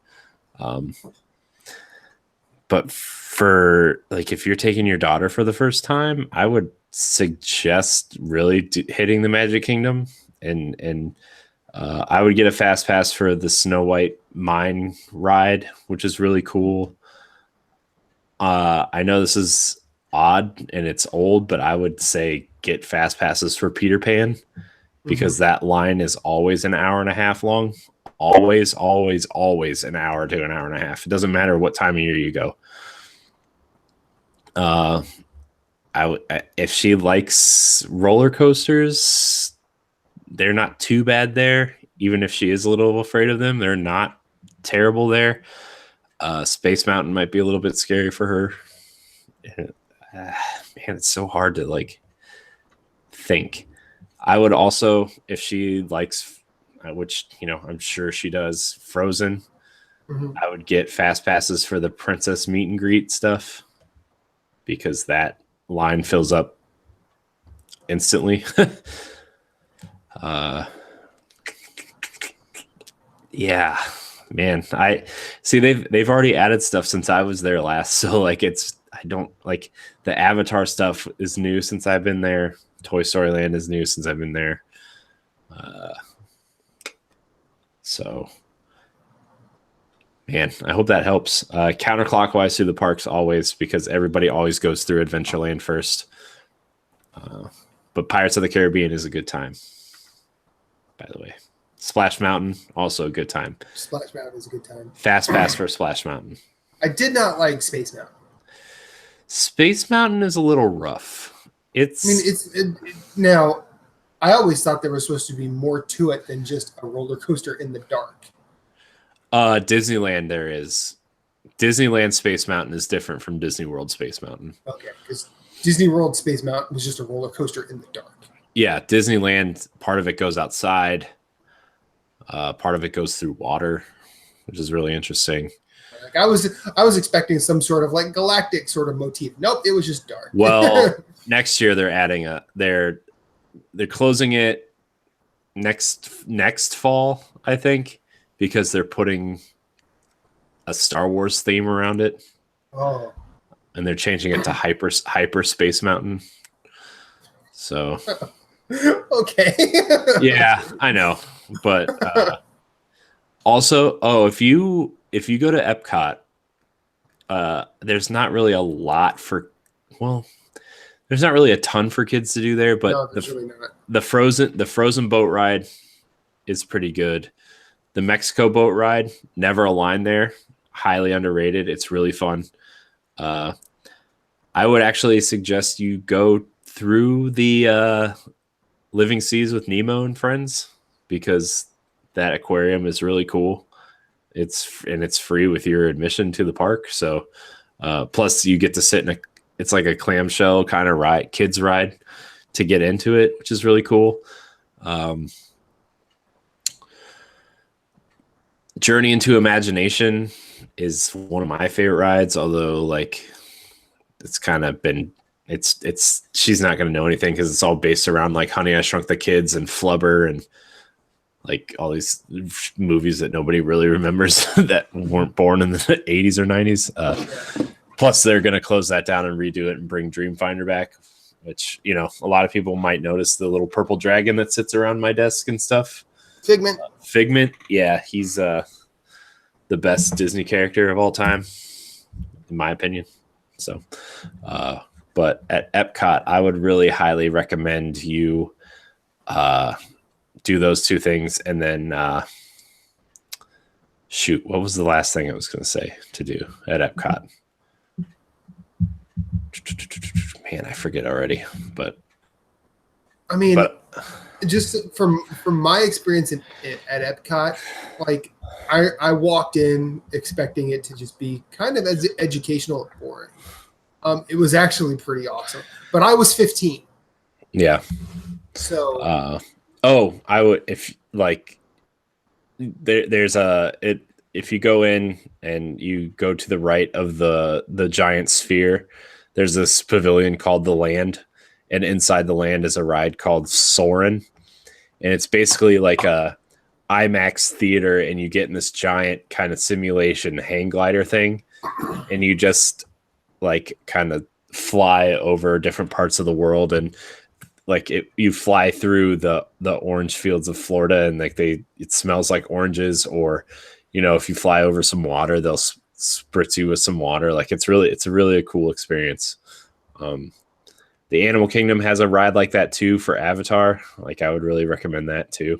for like, if you're taking your daughter for the first time, I would suggest really hitting the Magic Kingdom, and I would get a fast pass for the Snow White mine ride, which is really cool. I know this is odd and it's old, but I would say get fast passes for Peter Pan, because that line is always an hour and a half long. Always, always, always an hour to an hour and a half. It doesn't matter what time of year you go. If she likes roller coasters, they're not too bad there. Even if she is a little afraid of them, they're not terrible there. Space Mountain might be a little bit scary for her. Man, it's so hard to like think. I would also, if she likes, which I'm sure she does, Frozen, I would get fast passes for the princess meet and greet stuff, because that line fills up instantly. Yeah, man. I see they've already added stuff since I was there last. So like I don't like the Avatar stuff is new since I've been there. Toy Story Land is new since I've been there. So man, I hope that helps. Counterclockwise through the parks always, because everybody always goes through Adventureland first. But Pirates of the Caribbean is a good time, by the way. Splash Mountain, also a good time. Splash Mountain is a good time. Fast pass for Splash Mountain. I did not like Space Mountain. Space Mountain is a little rough. Now, I always thought there was supposed to be more to it than just a roller coaster in the dark. Disneyland, there is. Disneyland Space Mountain is different from Disney World Space Mountain. Okay, because Disney World Space Mountain was just a roller coaster in the dark. Yeah, Disneyland, part of it goes outside. Part of it goes through water, which is really interesting. Like I was expecting some sort of like galactic sort of motif. Nope, it was just dark. Well, next year they're adding they're closing it next fall, I think, because they're putting a Star Wars theme around it. Oh. And they're changing it to Hyperspace Mountain. So okay. Yeah, I know. But Also, if you go to Epcot, there's not really a lot for there's not really a ton for kids to do there, but No, there's really not. the frozen boat ride is pretty good. The Mexico boat ride, never a line there, highly underrated. It's really fun. I would actually suggest you go through the Living Seas with Nemo and Friends, because that aquarium is really cool. It's free with your admission to the park. So plus you get to sit in it's like a clamshell kind of ride, kids ride, to get into it, which is really cool. Journey into Imagination is one of my favorite rides, although like it's kind of been she's not going to know anything because it's all based around like Honey, I Shrunk the Kids and Flubber and like all these movies that nobody really remembers that weren't born in the 80s or 90s. Plus they're going to close that down and redo it and bring Dreamfinder back, which, you know, a lot of people might notice the little purple dragon that sits around my desk and stuff. Figment. Yeah. He's the best Disney character of all time, in my opinion. So, but at Epcot, I would really highly recommend you do those two things. And then what was the last thing I was going to say to do at Epcot? Man, I forget already. But I mean, just from my experience at Epcot, like I walked in expecting it to just be kind of as educational and boring. It was actually pretty awesome, but I was 15. Yeah. So. I would, if like if you go in and you go to the right of the giant sphere, there's this pavilion called The Land, and inside the Land is a ride called Soarin', and it's basically like a IMAX theater, and you get in this giant kind of simulation hang glider thing, and you just like kind of fly over different parts of the world, and like you fly through the orange fields of Florida, and like it smells like oranges, or, you know, if you fly over some water, they'll spritz you with some water. Like it's really a cool experience. The Animal Kingdom has a ride like that too for Avatar. Like I would really recommend that too.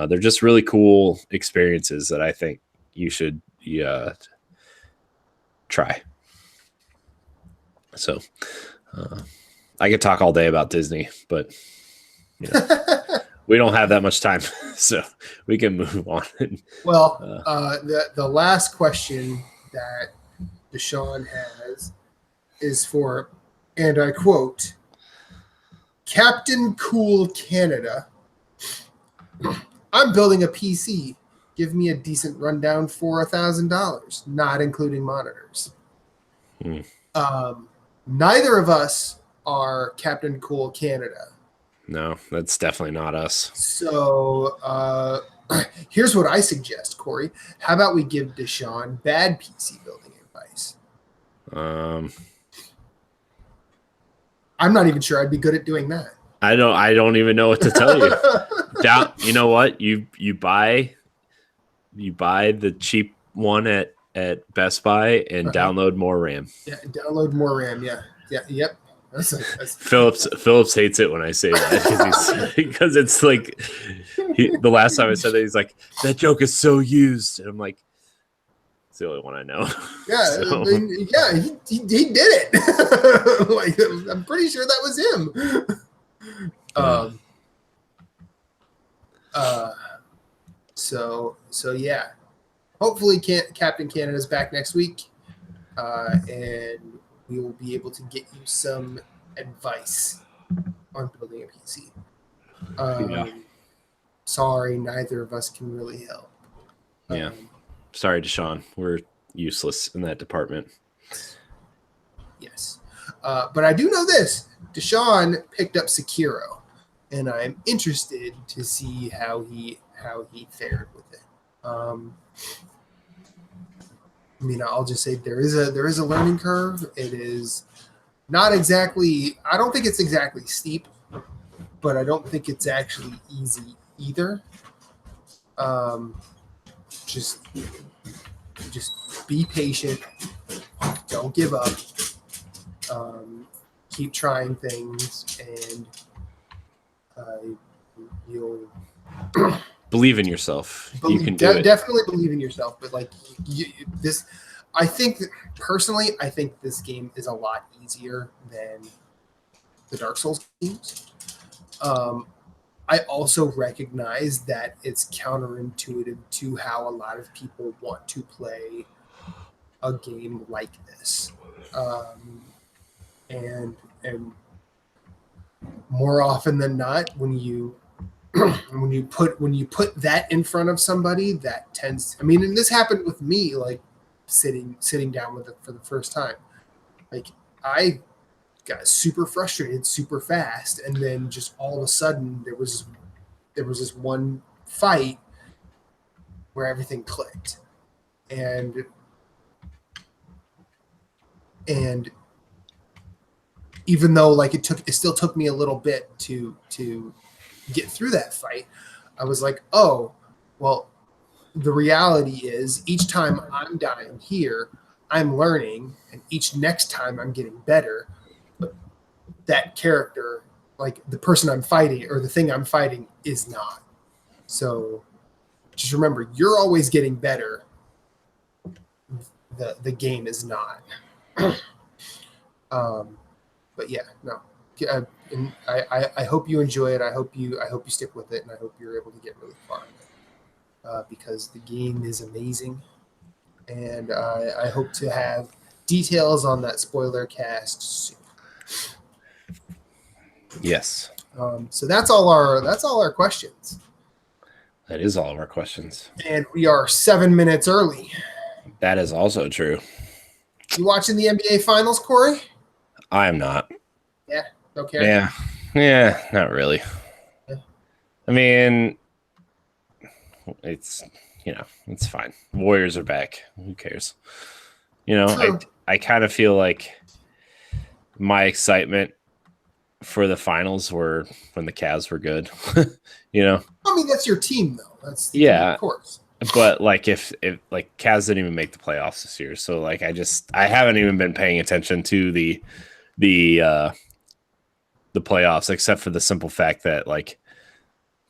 They're just really cool experiences that I think you should try. So I could talk all day about Disney, but you know, we don't have that much time, so we can move on. Well, the last question that Deshaun has is for, and I quote, Captain Cool Canada. I'm building a PC. Give me a decent rundown for $1,000, not including monitors. Neither of us are Captain Cool Canada. No, that's definitely not us. So here's what I suggest, Corey. How about we give Deshaun bad PC building advice? I'm not even sure I'd be good at doing that. I don't even know what to tell you. You know what? You buy the cheap one at Best Buy and download more RAM. Yeah, download more RAM. Yeah. Yep. Phillips hates it when I say that because it's like the last time I said that, he's like, that joke is so used, and I'm like, it's the only one I know. Yeah, so. He did it. Like, I'm pretty sure that was him. So yeah. Hopefully, Captain Canada's back next week, and we will be able to get you some advice on building a PC. Sorry, neither of us can really help. Sorry, Deshaun. We're useless in that department. Yes. But I do know this. Deshaun picked up Sekiro, and I'm interested to see how he fared with it. I mean, I'll just say there is a learning curve. It is not exactly. I don't think it's exactly steep, but I don't think it's actually easy either. just be patient. Don't give up. Keep trying things, and you'll believe in yourself. You can do it. Definitely believe in yourself. But like this, I think personally, I think this game is a lot easier than the Dark Souls games. I also recognize that it's counterintuitive to how a lot of people want to play a game like this. And more often than not, when you put that in front of somebody, that tends. I mean, and this happened with me, like sitting down with it for the first time. Like I got super frustrated super fast, and then just all of a sudden there was this one fight where everything clicked, and even though like it still took me a little bit to get through that fight, I was like, oh, well, the reality is each time I'm dying here, I'm learning, and each next time I'm getting better. But that character, like the person I'm fighting or the thing I'm fighting, is not. So just remember, you're always getting better. The game is not. But yeah, no. And I hope you enjoy it. I hope you stick with it, and I hope you're able to get really far in it, because the game is amazing, and I hope to have details on that spoiler cast soon. Yes. So that's all our questions. That is all of our questions, and we are 7 minutes early. That is also true. You watching the NBA Finals, Corey? I am not. Yeah. Okay. Yeah, not really. Yeah. I mean, it's it's fine. Warriors are back. Who cares? I kind of feel like my excitement for the finals were when the Cavs were good. I mean, that's your team, though. That's yeah, of course. But like if like Cavs didn't even make the playoffs this year, so like I haven't even been paying attention to the playoffs, except for the simple fact that like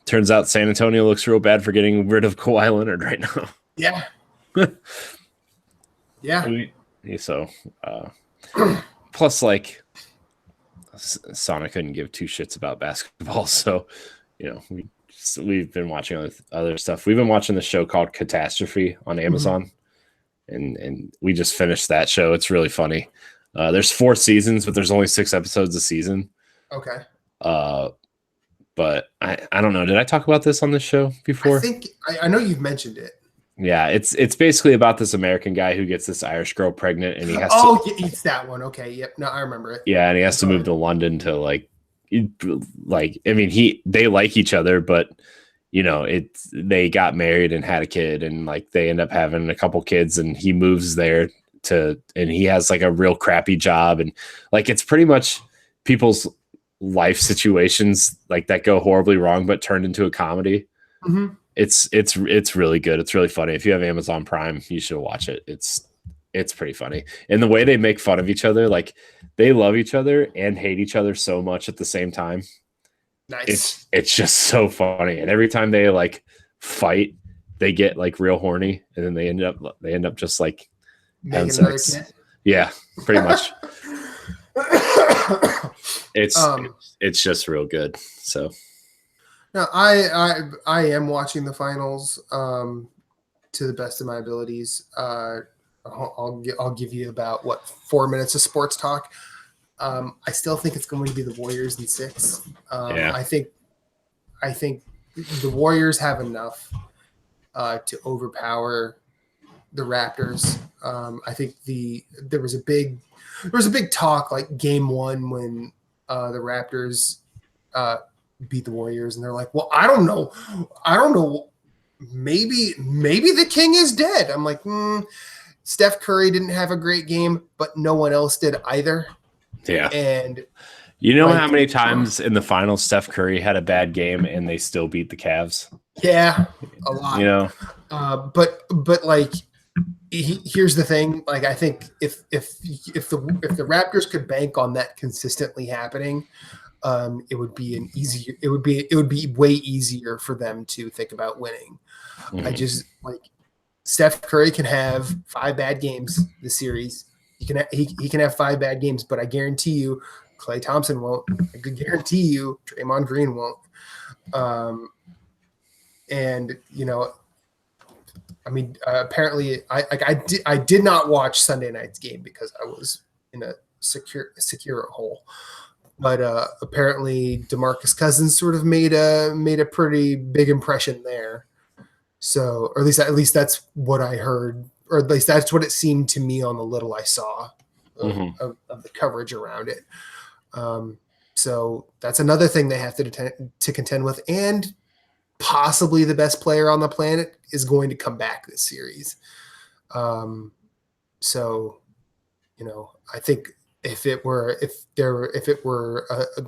turns out San Antonio looks real bad for getting rid of Kawhi Leonard right now. Yeah. Yeah. So plus like Sonic couldn't give two shits about basketball, so we've been watching other stuff. We've been watching the show called Catastrophe on Amazon, and we just finished that show. It's really funny. There's 4 seasons, but there's only 6 episodes a season. Okay. But I don't know. Did I talk about this on this show before? I think I know you've mentioned it. Yeah, it's basically about this American guy who gets this Irish girl pregnant, and he has it's that one. Okay, yep. No, I remember it. Yeah, and he has to move to London to like I mean they like each other, but they got married and had a kid, and like they end up having a couple kids, and he moves there and he has like a real crappy job, and like it's pretty much people's life situations like that go horribly wrong but turned into a comedy. Mm-hmm. It's really good. It's really funny. If you have Amazon Prime, you should watch it. It's pretty funny. And the way they make fun of each other, like they love each other and hate each other so much at the same time. Nice. It's just so funny. And every time they like fight, they get like real horny, and then they end up just like having sex. Kid? Yeah, pretty much. It's just real good. So no, I am watching the finals to the best of my abilities. I'll give you about 4 minutes of sports talk. I still think it's going to be the Warriors in 6. I think the Warriors have enough to overpower the Raptors. I think there was a big talk like game 1 when the Raptors beat the Warriors, and they're like, well, I don't know. Maybe the king is dead. I'm like, Steph Curry didn't have a great game, but no one else did either. Yeah. And how many times in the finals Steph Curry had a bad game and they still beat the Cavs? Yeah, a lot. But like, here's the thing. Like, I think if the Raptors could bank on that consistently happening, it would be way easier for them to think about winning. Mhm. I just like Steph Curry can have 5 bad games this series. He can have 5 bad games, but I guarantee you, Klay Thompson won't. I could guarantee you, Draymond Green won't. And I mean, apparently, I did not watch Sunday night's game because I was in a secure hole. But apparently, DeMarcus Cousins sort of made a pretty big impression there. So, or at least that's what I heard, or at least that's what it seemed to me on the little I saw of the coverage around it. So that's another thing they have to contend with, and possibly the best player on the planet is going to come back this series. So, I think if it were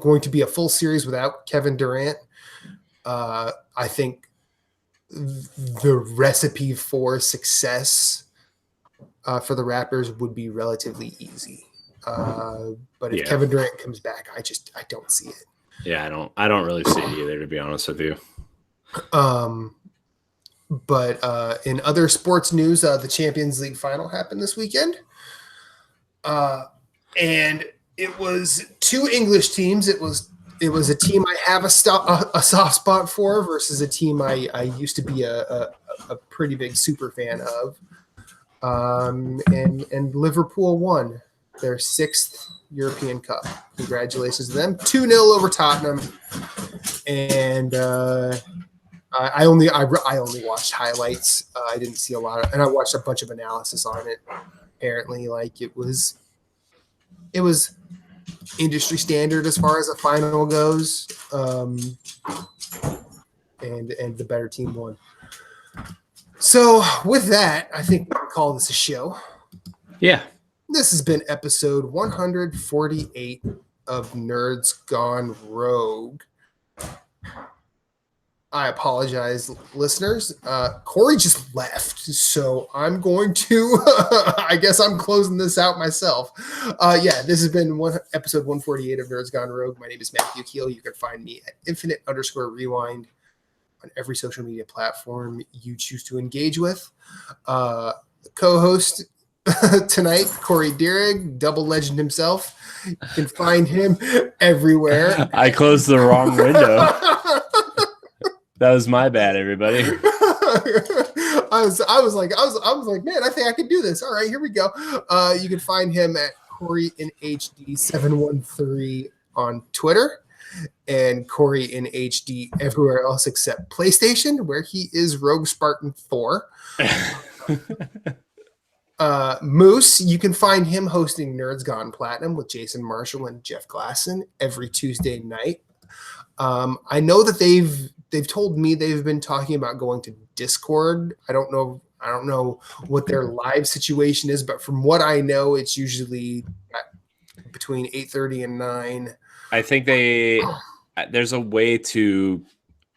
going to be a full series without Kevin Durant, I think the recipe for success for the Raptors would be relatively easy. But if Kevin Durant comes back, I don't see it. Yeah, I don't really see it either, to be honest with you. But in other sports news, the Champions League final happened this weekend. And it was 2 English teams. It was a team I have a soft spot for versus a team I used to be a pretty big super fan of. And Liverpool won their 6th European Cup. Congratulations to them. 2-0 over Tottenham. And I only watched highlights. I didn't see a lot and I watched a bunch of analysis on it. Apparently, like it was industry standard as far as a final goes, and the better team won. So with that, I think we can call this a show. Yeah. This has been episode 148 of Nerds Gone Rogue. I apologize, listeners. Corey just left, so I'm going to I guess I'm closing this out myself. This has been episode 148 of Nerds Gone Rogue. My name is Matthew Keel. You can find me at infinite_rewind on every social media platform you choose to engage with. The co-host tonight, Corey Dierig, double legend himself. You can find him everywhere. I closed the wrong window. That was my bad, everybody. I was like, man, I think I could do this. All right, here we go. You can find him at Corey in HD 713 on Twitter, and Corey in HD everywhere else except PlayStation, where he is Rogue Spartan 4. Moose, you can find him hosting Nerds Gone Platinum with Jason Marshall and Jeff Glasson every Tuesday night. I know that they've told me they've been talking about going to Discord. I don't know what their live situation is, but from what I know, it's usually between 8:30 and 9. I think there's a way to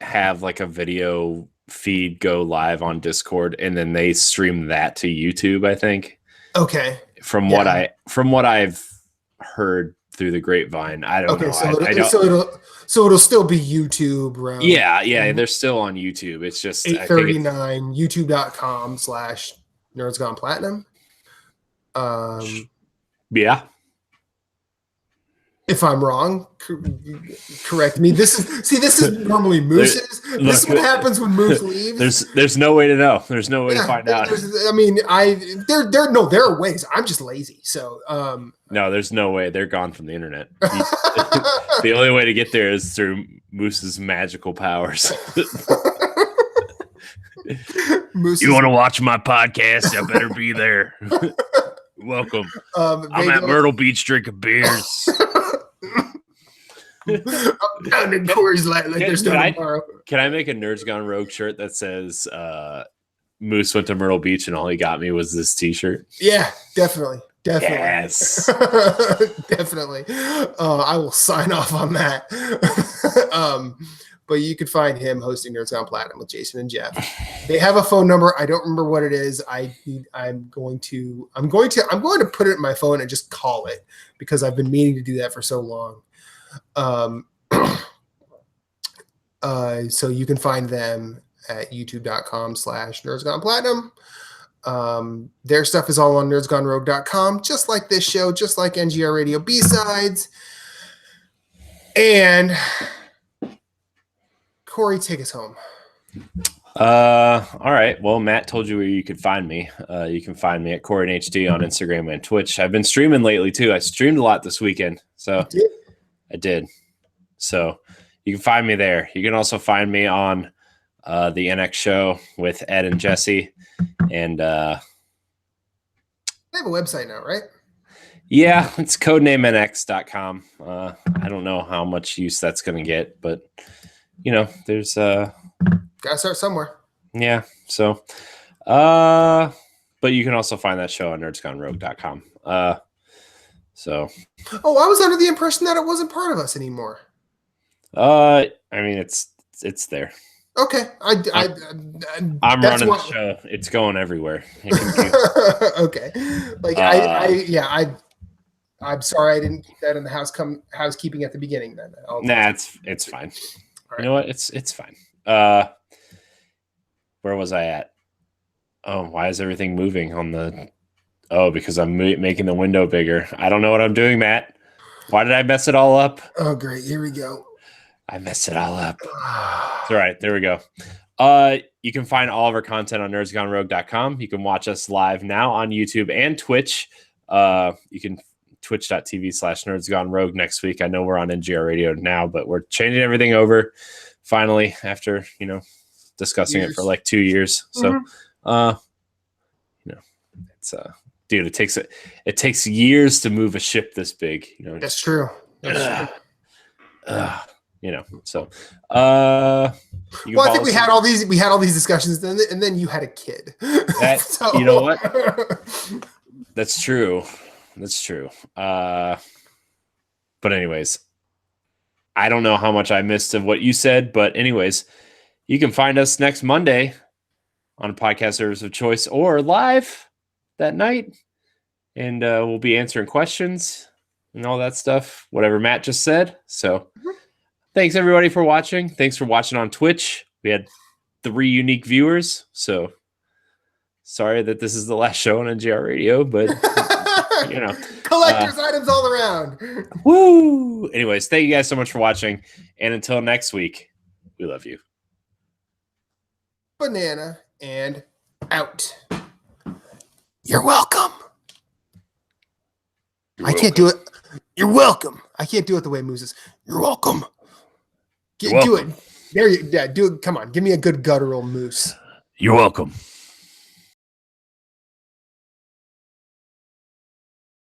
have like a video feed go live on Discord, and then they stream that to YouTube, I think. Okay. From what I've heard through the grapevine, I don't know. So it'll still be YouTube, right? Yeah, they're still on YouTube. It's just 8:39 youtube.com/Nerds Gone Platinum. Yeah. If I'm wrong, correct me. This is normally Moose's. This is what happens when Moose leaves. There's no way to know. There's no way to find out. I mean, there are ways. I'm just lazy. So no, there's no way. They're gone from the internet. The only way to get there is through Moose's magical powers. You want to watch my podcast? I better be there. Welcome. I'm at Myrtle Beach drinking beers. I'm down in Corey's like there's no tomorrow. Can I make a Nerds Gone Rogue shirt that says Moose went to Myrtle Beach and all he got me was this t-shirt? Yeah, definitely. Yes. Definitely. I will sign off on that. but you could find him hosting Nerds Gone Platinum with Jason and Jeff. They have a phone number. I don't remember what it is. I'm going to put it in my phone and just call it because I've been meaning to do that for so long. So you can find them at youtube.com/nerdsgoneplatinum. Their stuff is all on nerdsgonerogue.com, just like this show, just like NGR Radio B-Sides. And Corey, take us home. All right. Well, Matt told you where you could find me. You can find me at Corey HD on Instagram and Twitch. I've been streaming lately too. I streamed a lot this weekend. So I did. So you can find me there. You can also find me on the NX show with Ed and Jesse. And they have a website now, right? Yeah, it's codenaменx.com. I don't know how much use that's going to get, but there's gotta start somewhere. Yeah. So, but you can also find that show on nerdsgonerogue.com. So. Oh, I was under the impression that it wasn't part of us anymore. I mean, it's there. Okay, I'm running the show. It's going everywhere. Okay, I'm sorry I didn't keep that in the housekeeping at the beginning. Then it's fine. Right. You know what? It's fine. Where was I at? Oh, why is everything moving on the? Oh, because I'm making the window bigger. I don't know what I'm doing, Matt. Why did I mess it all up? Oh, great! Here we go. I messed it all up. It's all right. There we go. You can find all of our content on nerdsgonerogue.com. You can watch us live now on YouTube and Twitch. You can twitch.tv/nerdsgonerogue next week. I know we're on NGR Radio now, but we're changing everything over finally after, discussing it for like 2 years. So, it's, dude, it takes years to move a ship this big. That's true. So I think we had all these discussions and then you had a kid. You know what? That's true. But anyways, I don't know how much I missed of what you said, but anyways, you can find us next Monday on a podcast service of choice or live that night. And we'll be answering questions and all that stuff, whatever Matt just said. So thanks everybody for watching. Thanks for watching on Twitch. We had 3 unique viewers. So sorry that this is the last show on NGR Radio, but collector's items all around. Woo! Anyways, thank you guys so much for watching. And until next week, we love you. Banana and out. You're welcome. Can't do it. You're welcome. I can't do it the way Moose is. You're welcome. Do it. There you do it. Come on. Give me a good guttural Moose. You're welcome.